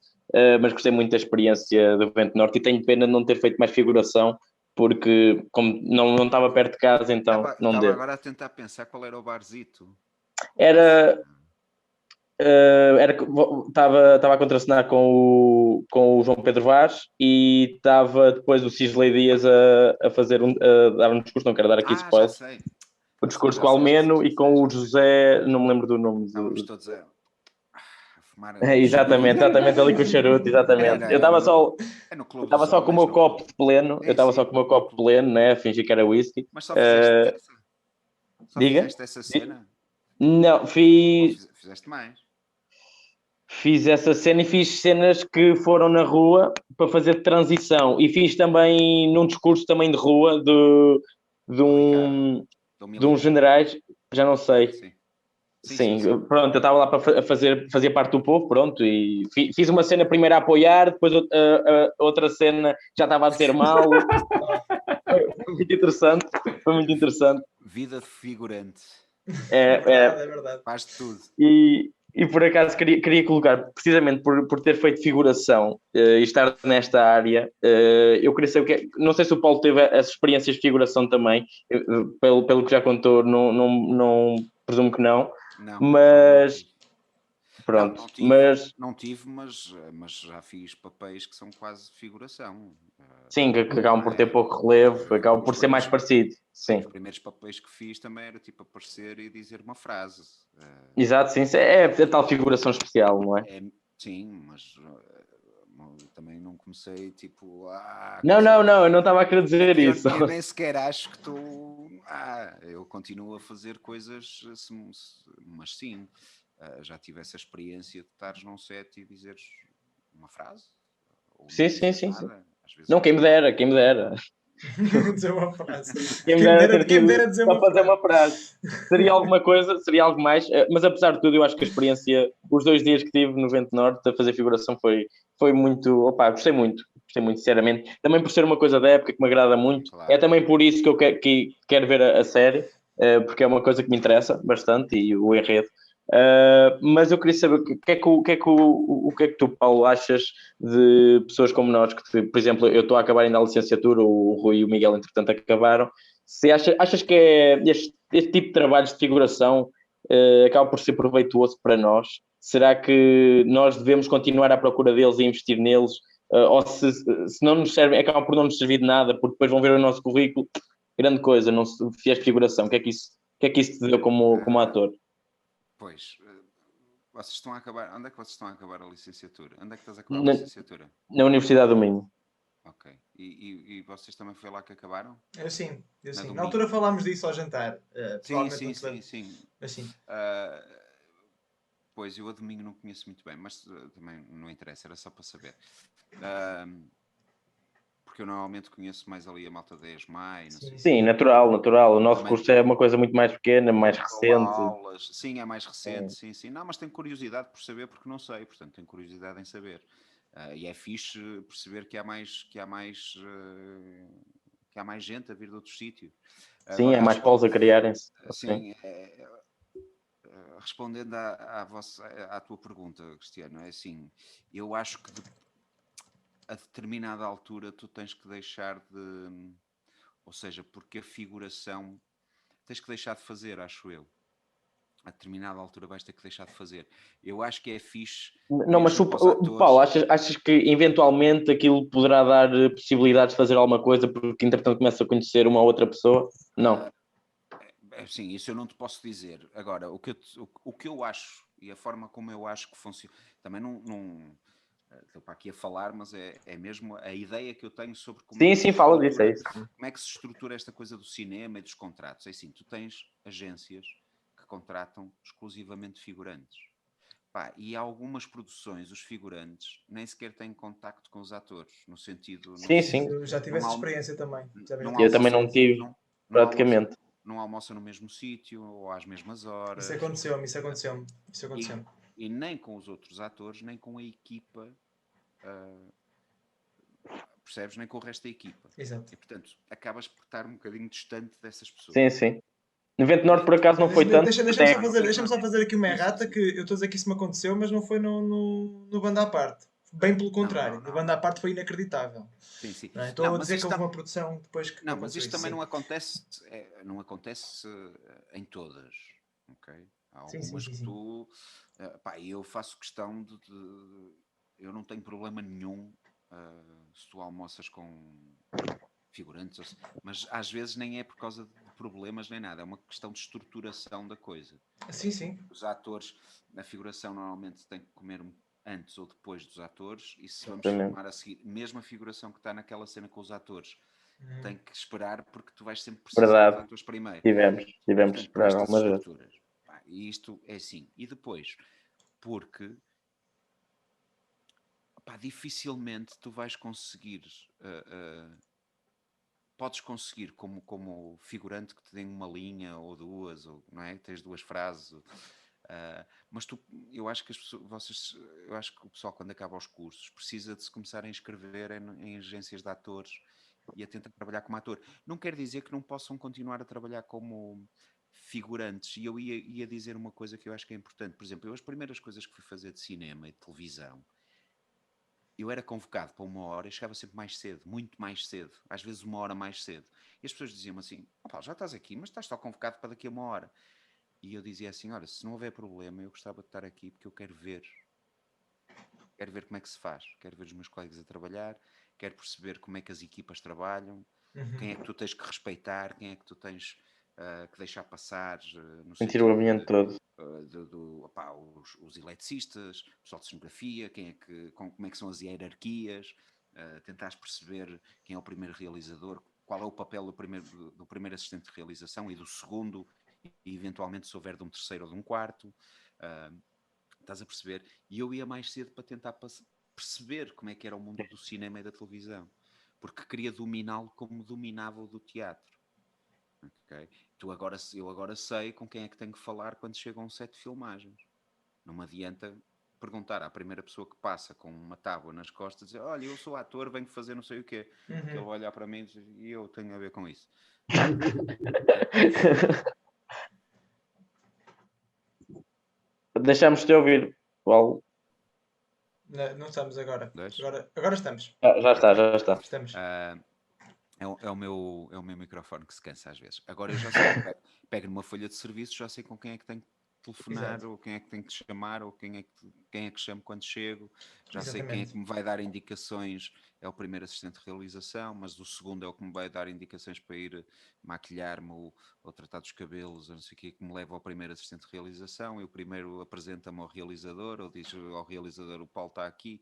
Speaker 4: mas gostei muito da experiência do Vento Norte e tenho pena de não ter feito mais figuração, porque como não estava perto de casa, então não deu.
Speaker 1: Estava agora a tentar pensar qual era o barzito.
Speaker 4: Estava a contracenar com o João Pedro Vaz e estava depois o Cisley Dias a dar um discurso, não quero dar aqui spoiler. o discurso com o Almeno e com o José, não me lembro do nome.
Speaker 1: Estávamos todos a fumar.
Speaker 4: Exatamente ali com o charuto, exatamente. Eu estava só com o meu copo de pleno, né, a fingir que era whisky.
Speaker 1: Mas só fizeste essa?
Speaker 4: Diga?
Speaker 1: Fizeste essa cena?
Speaker 4: Não,
Speaker 1: Fizeste mais?
Speaker 4: Fiz essa cena e fiz cenas que foram na rua para fazer de transição. E fiz também num discurso também de rua de um generais, já não sei. Sim. Pronto, eu estava lá para fazer parte do povo, pronto, e fiz uma cena primeiro a apoiar, depois a outra cena já estava a dizer mal. Foi muito interessante.
Speaker 1: Vida de figurante.
Speaker 3: É verdade.
Speaker 1: Faz de tudo.
Speaker 4: E por acaso queria colocar, precisamente por ter feito figuração e estar nesta área, eu queria saber não sei se o Paulo teve as experiências de figuração também, pelo que já contou, não presumo que não. Mas pronto,
Speaker 1: não tive, mas já fiz papéis que são quase figuração.
Speaker 4: Sim, que acabam por ter pouco relevo, acabam por ser mais parecido. Sim.
Speaker 1: Os primeiros papéis que fiz também era tipo aparecer e dizer uma frase.
Speaker 4: Exato, sim, é tal figuração especial, não é?
Speaker 1: Sim, mas também não comecei tipo.
Speaker 4: Não, eu não estava a querer dizer isso.
Speaker 1: Eu nem sequer acho que estou. Eu continuo a fazer coisas, mas sim, já tive essa experiência de estares num set e dizeres uma frase.
Speaker 4: Sim. Não, quem me dera.
Speaker 3: Dizer uma frase.
Speaker 4: Quem me dera dizer uma frase. Seria alguma coisa, seria algo mais, mas apesar de tudo, eu acho que a experiência, os 2 dias que tive no Vento Norte a fazer figuração foi muito, gostei muito, sinceramente. Também por ser uma coisa da época que me agrada muito, claro. É também por isso que eu quero ver a série, porque é uma coisa que me interessa bastante e o enredo. Mas eu queria saber o que é que tu, Paulo, achas de pessoas como nós, que, por exemplo, eu estou a acabar ainda a licenciatura, o Rui e o Miguel, entretanto, acabaram. Se achas que este tipo de trabalhos de figuração acaba por ser proveitoso para nós? Será que nós devemos continuar à procura deles e investir neles? Ou se não nos servem, acabam por não nos servir de nada, porque depois vão ver o nosso currículo, grande coisa, não se fizeste figuração. O que é que isso te deu como ator?
Speaker 1: Pois, vocês estão a acabar. Onde é que vocês estão a acabar a licenciatura? Onde é que estás a acabar a licenciatura?
Speaker 4: Na Universidade do Minho.
Speaker 1: Ok. E vocês também foi lá que acabaram?
Speaker 3: Eu sim. Na altura falámos disso ao jantar.
Speaker 1: Sim.
Speaker 3: Mas sim.
Speaker 1: Pois, eu a domingo não conheço muito bem, mas também não interessa, era só para saber. Porque eu normalmente conheço mais ali a malta da ESMAI.
Speaker 4: Sim, natural. O nosso curso é uma coisa muito mais pequena, mais recente.
Speaker 1: Aulas. Sim, é mais recente, sim. Não, mas tenho curiosidade por saber, porque não sei, portanto tenho curiosidade em saber. E é fixe perceber que há mais gente a vir de outros sítios.
Speaker 4: Sim, agora, há mais polos a criarem-se.
Speaker 1: Sim, respondendo à tua pergunta, Cristiano, é assim, eu acho que a determinada altura tu tens que deixar de... Ou seja, porque a figuração tens que deixar de fazer, acho eu. A determinada altura vais ter que deixar de fazer. Eu acho que é fixe...
Speaker 4: Não, mas Paulo, achas que eventualmente aquilo poderá dar possibilidades de fazer alguma coisa porque entretanto começa a conhecer uma outra pessoa? Não.
Speaker 1: Sim, isso eu não te posso dizer. Agora, o que eu acho e a forma como eu acho que funciona... Também não estou para aqui a falar, mas é mesmo a ideia que eu tenho sobre como
Speaker 4: fala disso, é isso.
Speaker 1: Como é que se estrutura esta coisa do cinema e dos contratos. É assim, tu tens agências que contratam exclusivamente figurantes. E algumas produções, os figurantes nem sequer têm contacto com os atores, no sentido...
Speaker 4: Sim.
Speaker 3: Eu já tive essa experiência também.
Speaker 4: Eu também não tive, praticamente.
Speaker 1: Não almoçam no mesmo sítio ou às mesmas horas.
Speaker 3: Isso aconteceu-me.
Speaker 1: E nem com os outros atores, nem com a equipa, percebes? Nem com o resto da equipa.
Speaker 3: Exato.
Speaker 1: E portanto, acabas por estar um bocadinho distante dessas pessoas.
Speaker 4: Sim. No Vento Norte, por acaso, não foi tanto.
Speaker 3: Deixa-me só fazer aqui uma errata, que eu estou a dizer que isso me aconteceu, mas não foi no Banda à Parte. Bem pelo contrário. No Banda à Parte foi inacreditável.
Speaker 1: Sim.
Speaker 3: Estou a dizer que houve uma produção depois que...
Speaker 1: Não, mas isto também não acontece em todas. Ok? Há algumas que tu... eu faço questão de... Eu não tenho problema nenhum se tu almoças com figurantes, mas às vezes nem é por causa problemas nem nada, é uma questão de estruturação da coisa.
Speaker 3: Sim.
Speaker 1: Os atores, a figuração normalmente tem que comer antes ou depois dos atores, e se vamos
Speaker 4: Exatamente.
Speaker 1: filmar a seguir, mesmo a figuração que está naquela cena com os atores, tem que esperar, porque tu vais sempre precisar
Speaker 4: Verdade.
Speaker 1: dos atores primeiro.
Speaker 4: Tivemos
Speaker 1: Portanto,
Speaker 4: de esperar algumas vezes.
Speaker 1: estruturas. E isto é assim. E depois, porque dificilmente tu vais conseguir... podes conseguir como figurante que te deem uma linha ou duas, ou, não é? Tens duas frases... mas eu acho que eu acho que o pessoal, quando acaba os cursos, precisa de se começar a inscrever em agências de atores e a tentar trabalhar como ator. Não quer dizer que não possam continuar a trabalhar como figurantes. E eu ia dizer uma coisa que eu acho que é importante. Por exemplo, as primeiras coisas que fui fazer de cinema e de televisão, eu era convocado para 1 hora e chegava sempre mais cedo, muito mais cedo, às vezes 1 hora mais cedo. E as pessoas diziam assim: já estás aqui, mas estás só convocado para daqui a 1 hora. E eu dizia assim: olha, se não houver problema, eu gostava de estar aqui porque eu quero ver como é que se faz, quero ver os meus colegas a trabalhar, quero perceber como é que as equipas trabalham, quem é que tu tens que respeitar, quem é que tu tens que deixar passar, no
Speaker 4: Sentir o ambiente todo.
Speaker 1: Os eletricistas, o pessoal de cenografia, como é que são as hierarquias, tentares perceber quem é o primeiro realizador, qual é o papel do primeiro assistente de realização e do segundo, e eventualmente se houver de um terceiro ou de um quarto, estás a perceber? E eu ia mais cedo para tentar perceber como é que era o mundo do cinema e da televisão, porque queria dominá-lo como dominava o do teatro. Okay? Eu agora sei com quem é que tenho que falar quando chega a um set de filmagens. Não me adianta perguntar à primeira pessoa que passa com uma tábua nas costas, dizer: olha, eu sou ator, venho fazer não sei o quê. Que ele vai olhar para mim e dizer: e eu tenho a ver com isso.
Speaker 4: Deixamos-te ouvir, Paulo.
Speaker 3: Não estamos agora. Agora estamos.
Speaker 4: Já está.
Speaker 3: Estamos.
Speaker 1: É o meu microfone que se cansa às vezes. Agora eu já sei, pego numa folha de serviço, já sei com quem é que tenho que telefonar, Exato. Ou quem é que tenho que chamar, ou quem é que chamo quando chego. Já Exatamente. Sei quem é que me vai dar indicações, é o primeiro assistente de realização, mas o segundo é o que me vai dar indicações para ir maquilhar-me ou tratar dos cabelos, ou não sei o que me leva ao primeiro assistente de realização, e o primeiro apresenta-me ao realizador, ou diz ao realizador: o Paulo está aqui.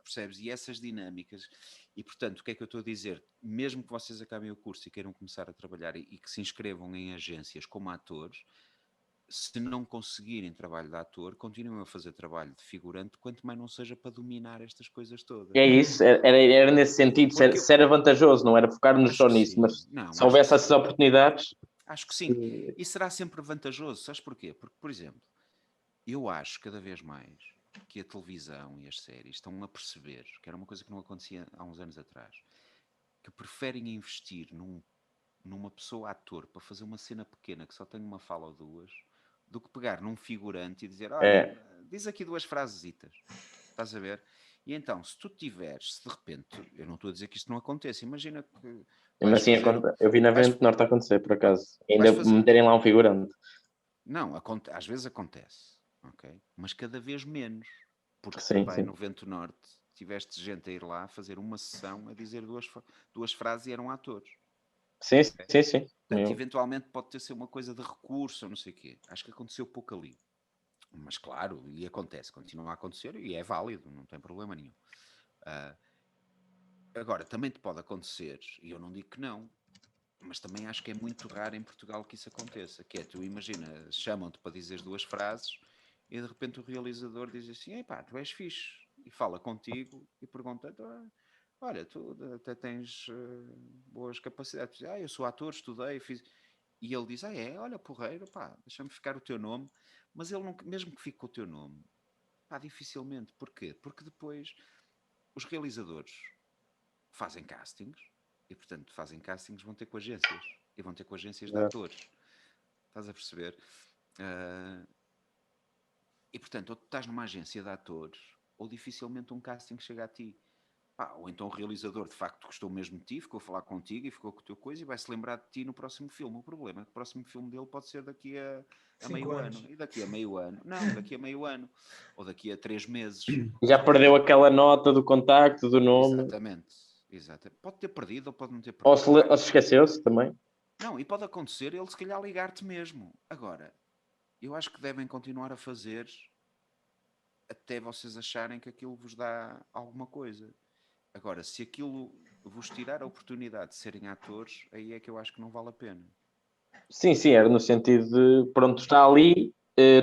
Speaker 1: Percebes? E essas dinâmicas. E, portanto, o que é que eu estou a dizer? Mesmo que vocês acabem o curso e queiram começar a trabalhar e que se inscrevam em agências como atores, se não conseguirem trabalho de ator, continuem a fazer trabalho de figurante, quanto mais não seja para dominar estas coisas todas.
Speaker 4: É isso, era nesse sentido, se era vantajoso, não era focar-nos só nisso, mas se houvesse essas oportunidades...
Speaker 1: Acho que sim. E será sempre vantajoso. Sabes porquê? Porque, por exemplo, eu acho cada vez mais que a televisão e as séries estão a perceber, que era uma coisa que não acontecia há uns anos atrás, que preferem investir numa pessoa ator para fazer uma cena pequena que só tem uma fala ou duas, do que pegar num figurante e dizer: olha, diz aqui 2 frasesitas. Estás a ver? E então, se tu tiveres, se de repente, eu não estou a dizer que isto não aconteça, imagina que...
Speaker 4: Mas sim, eu vi na Vento Norte acontecer, por acaso. Ainda meterem lá um figurante.
Speaker 1: Não, às vezes acontece. Okay? Mas cada vez menos, porque
Speaker 4: sim.
Speaker 1: No Vento Norte tiveste gente a ir lá fazer uma sessão a dizer 2 frases e eram atores.
Speaker 4: Sim.
Speaker 1: Portanto, eventualmente pode ter sido uma coisa de recurso ou não sei o quê. Acho que aconteceu pouco ali. Mas claro, e acontece, continua a acontecer e é válido, não tem problema nenhum. Agora, também te pode acontecer, e eu não digo que não, mas também acho que é muito raro em Portugal que isso aconteça, que é, tu imagina, chamam-te para dizer 2 frases e de repente o realizador diz assim: epá, tu és fixe, e fala contigo e pergunta-te: olha, tu até tens boas capacidades. Eu sou ator, estudei, fiz... E ele diz: olha, porreiro, pá, deixa-me ficar o teu nome. Mas ele não, mesmo que fique com o teu nome, pá, dificilmente. Porquê? Porque depois os realizadores fazem castings, e portanto fazem castings, vão ter com agências, e vão ter com agências de atores. Estás a perceber? E portanto, ou tu estás numa agência de atores, ou dificilmente um casting chega a ti. Ou então o realizador de facto gostou mesmo de ti, ficou a falar contigo e ficou com a tua coisa e vai-se lembrar de ti no próximo filme. O problema é que o próximo filme dele pode ser daqui a meio ano. E daqui a meio ano? Não, daqui a meio ano. Ou daqui a 3 meses.
Speaker 4: Já perdeu aquela nota do contacto, do nome.
Speaker 1: Exatamente. Pode ter perdido ou pode não ter
Speaker 4: perdido. Ou se esqueceu-se também.
Speaker 1: Não, e pode acontecer ele se calhar ligar-te mesmo. Agora, eu acho que devem continuar a fazer até vocês acharem que aquilo vos dá alguma coisa. Agora, se aquilo vos tirar a oportunidade de serem atores, aí é que eu acho que não vale a pena.
Speaker 4: Sim, era no sentido de, pronto, está ali,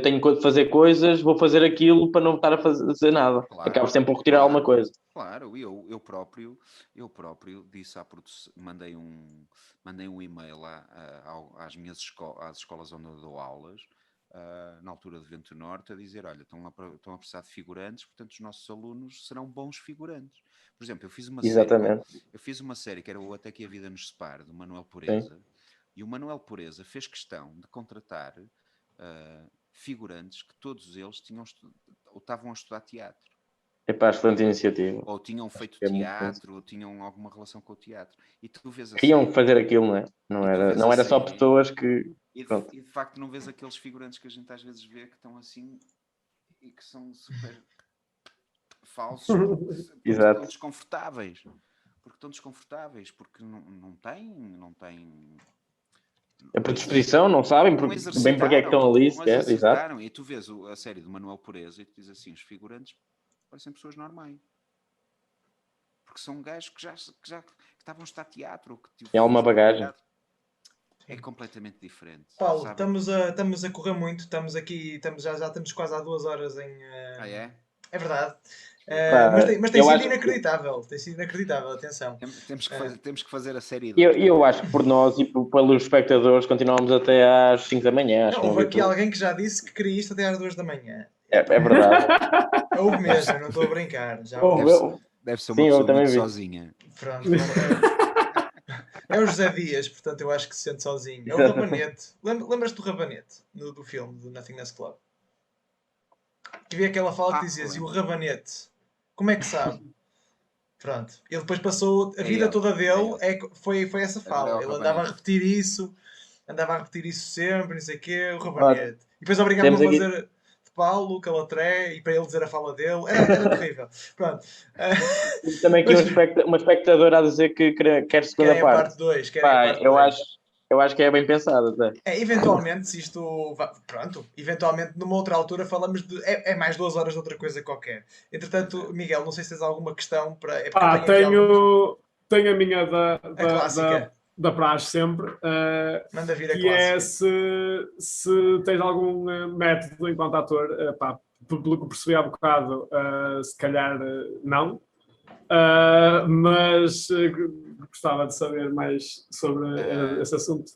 Speaker 4: tenho que fazer coisas, vou fazer aquilo para não estar a fazer nada.
Speaker 1: Claro,
Speaker 4: acabo sempre por retirar alguma coisa.
Speaker 1: Claro, eu próprio disse à produção, mandei um e-mail às às escolas onde eu dou aulas, na altura de Vento Norte, a dizer, olha, estão a precisar de figurantes, portanto os nossos alunos serão bons figurantes. Por exemplo, eu fiz uma série que era o Até que a Vida nos Separe, do Manuel Pureza, e o Manuel Pureza fez questão de contratar figurantes que todos eles estavam a estudar teatro.
Speaker 4: Epá, excelente iniciativa.
Speaker 1: Ou tinham feito teatro, ou tinham alguma relação com o teatro. E tu vês
Speaker 4: Queriam fazer aquilo, não é? Não era só pessoas que...
Speaker 1: E de facto não vês aqueles figurantes que a gente às vezes vê que estão assim e que são super falsos porque estão desconfortáveis. Porque não têm...
Speaker 4: A predisposição, não sabem bem porque é que estão ali. Exato.
Speaker 1: E tu vês a série do Manuel Pureza e tu dizes assim, os figurantes parecem pessoas normais. Porque são gajos que já estavam a estudar teatro.
Speaker 4: É alguma bagagem.
Speaker 1: É completamente diferente.
Speaker 3: Paulo, estamos a correr muito. Estamos aqui, já estamos quase há 2 horas em...
Speaker 1: Ah, é?
Speaker 3: É verdade. Mas tem sido inacreditável. Tem sido inacreditável, atenção.
Speaker 1: Temos que fazer a série.
Speaker 4: Eu acho que por nós e pelos espectadores continuamos até às 5 da manhã.
Speaker 3: Houve aqui alguém que já disse que queria isto até às 2 da manhã.
Speaker 4: É verdade.
Speaker 3: Houve mesmo, não estou a brincar.
Speaker 1: Deve ser uma pessoa muito sozinha.
Speaker 3: Pronto. É o José Dias, portanto eu acho que se sente sozinho. É o Rabanete. Lembras-te do Rabanete, do filme, do Nothingness Club? Que havia aquela fala que dizias, e o Rabanete, como é que sabe? Pronto. Ele depois passou a vida toda dele, foi essa fala. Ele andava a repetir isso sempre, não sei o quê, o Rabanete. E depois obrigava-me a fazer de Paulo, Calatré, e para ele dizer a fala dele. Era terrível. Pronto.
Speaker 4: Também aqui uma espectadora a dizer que quer segunda parte.
Speaker 3: Parte 2.
Speaker 4: Eu acho que é bem pensado até.
Speaker 3: Eventualmente, se isto... Pronto. Eventualmente, numa outra altura, falamos de... É mais 2 horas de outra coisa qualquer. Entretanto, Miguel, não sei se tens alguma questão para...
Speaker 2: Tenho a minha da praxe sempre.
Speaker 3: Manda vir a
Speaker 2: que é se tens algum método enquanto ator, pelo que percebi há bocado, se calhar não. Mas gostava de saber mais sobre esse assunto.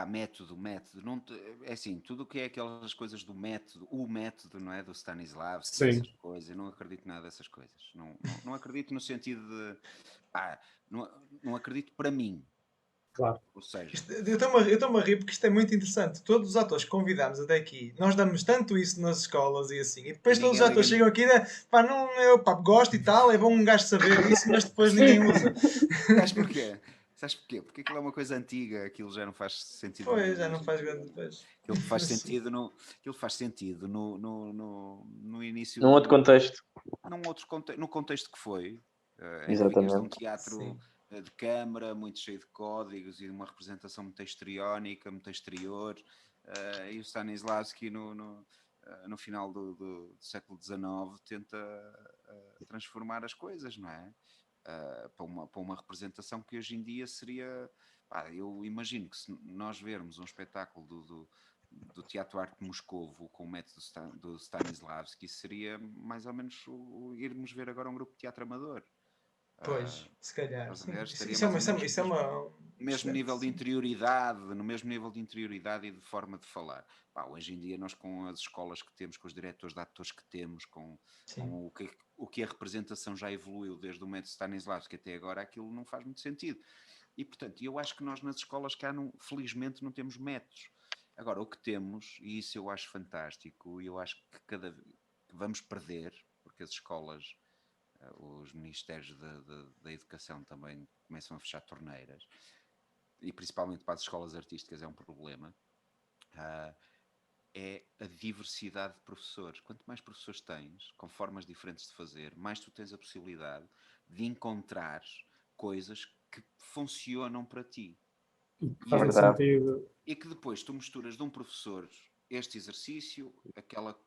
Speaker 1: Método. Não é assim, tudo o que é aquelas coisas do método, o método, não é? Do Stanislavski, essas coisas, eu não acredito nada dessas coisas. Não acredito no sentido de... não acredito para mim.
Speaker 2: Claro.
Speaker 1: Ou seja...
Speaker 3: Eu estou-me a rir porque isto é muito interessante. Todos os atores que convidámos até aqui, nós damos tanto isso nas escolas e assim, e depois todos os atores chegam aqui e eu gosto e tal, é bom um gajo saber isso, mas depois ninguém usa.
Speaker 1: Sabes porquê? Porque aquilo é uma coisa antiga, aquilo já não faz sentido.
Speaker 3: Pois, já não faz grande coisa.
Speaker 1: Aquilo faz sentido no início.
Speaker 4: Num outro contexto.
Speaker 1: No contexto que foi.
Speaker 4: Exatamente.
Speaker 1: Um teatro de câmara, muito cheio de códigos e uma representação muito histriónica, muito exterior. E o Stanislavski no final do século XIX tenta transformar as coisas, não é? Para uma representação que hoje em dia seria... eu imagino que se nós vermos um espetáculo do Teatro Arte de Moscovo com o método do Stanislavski, seria mais ou menos irmos ver agora um grupo de teatro amador.
Speaker 3: Pois, se calhar.
Speaker 1: Isso é uma... No mesmo nível de interioridade e de forma de falar. Hoje em dia nós, com as escolas que temos, com os diretores de atores que temos, com o que a representação já evoluiu desde o método Stanislavski até agora, aquilo não faz muito sentido. E portanto, eu acho que nós nas escolas cá felizmente não temos métodos. Agora, o que temos, e isso eu acho fantástico, e eu acho que vamos perder, porque as escolas... os ministérios da educação também começam a fechar torneiras, e principalmente para as escolas artísticas é um problema, é a diversidade de professores. Quanto mais professores tens, com formas diferentes de fazer, mais tu tens a possibilidade de encontrar coisas que funcionam para ti.
Speaker 2: Faz sentido.
Speaker 1: E que depois tu misturas de um professor este exercício,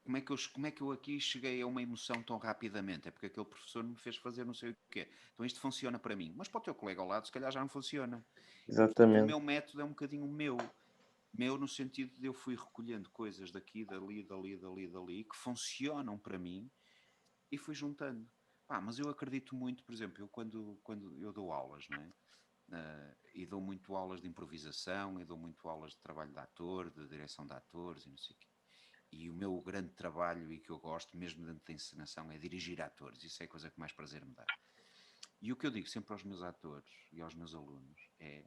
Speaker 1: como é que eu aqui cheguei a uma emoção tão rapidamente? É porque aquele professor me fez fazer não sei o quê. Então isto funciona para mim, mas para o teu colega ao lado se calhar já não funciona.
Speaker 4: Exatamente.
Speaker 1: Portanto, o meu método é um bocadinho meu no sentido de eu fui recolhendo coisas daqui, dali, que funcionam para mim e fui juntando. Mas eu acredito muito, por exemplo, eu quando eu dou aulas, não é? E dou muito aulas de improvisação, e dou muito aulas de trabalho de ator, de direção de atores e não sei o quê. E o meu grande trabalho, e que eu gosto mesmo dentro da encenação, é dirigir atores. Isso é a coisa que mais prazer me dá. E o que eu digo sempre aos meus atores e aos meus alunos é: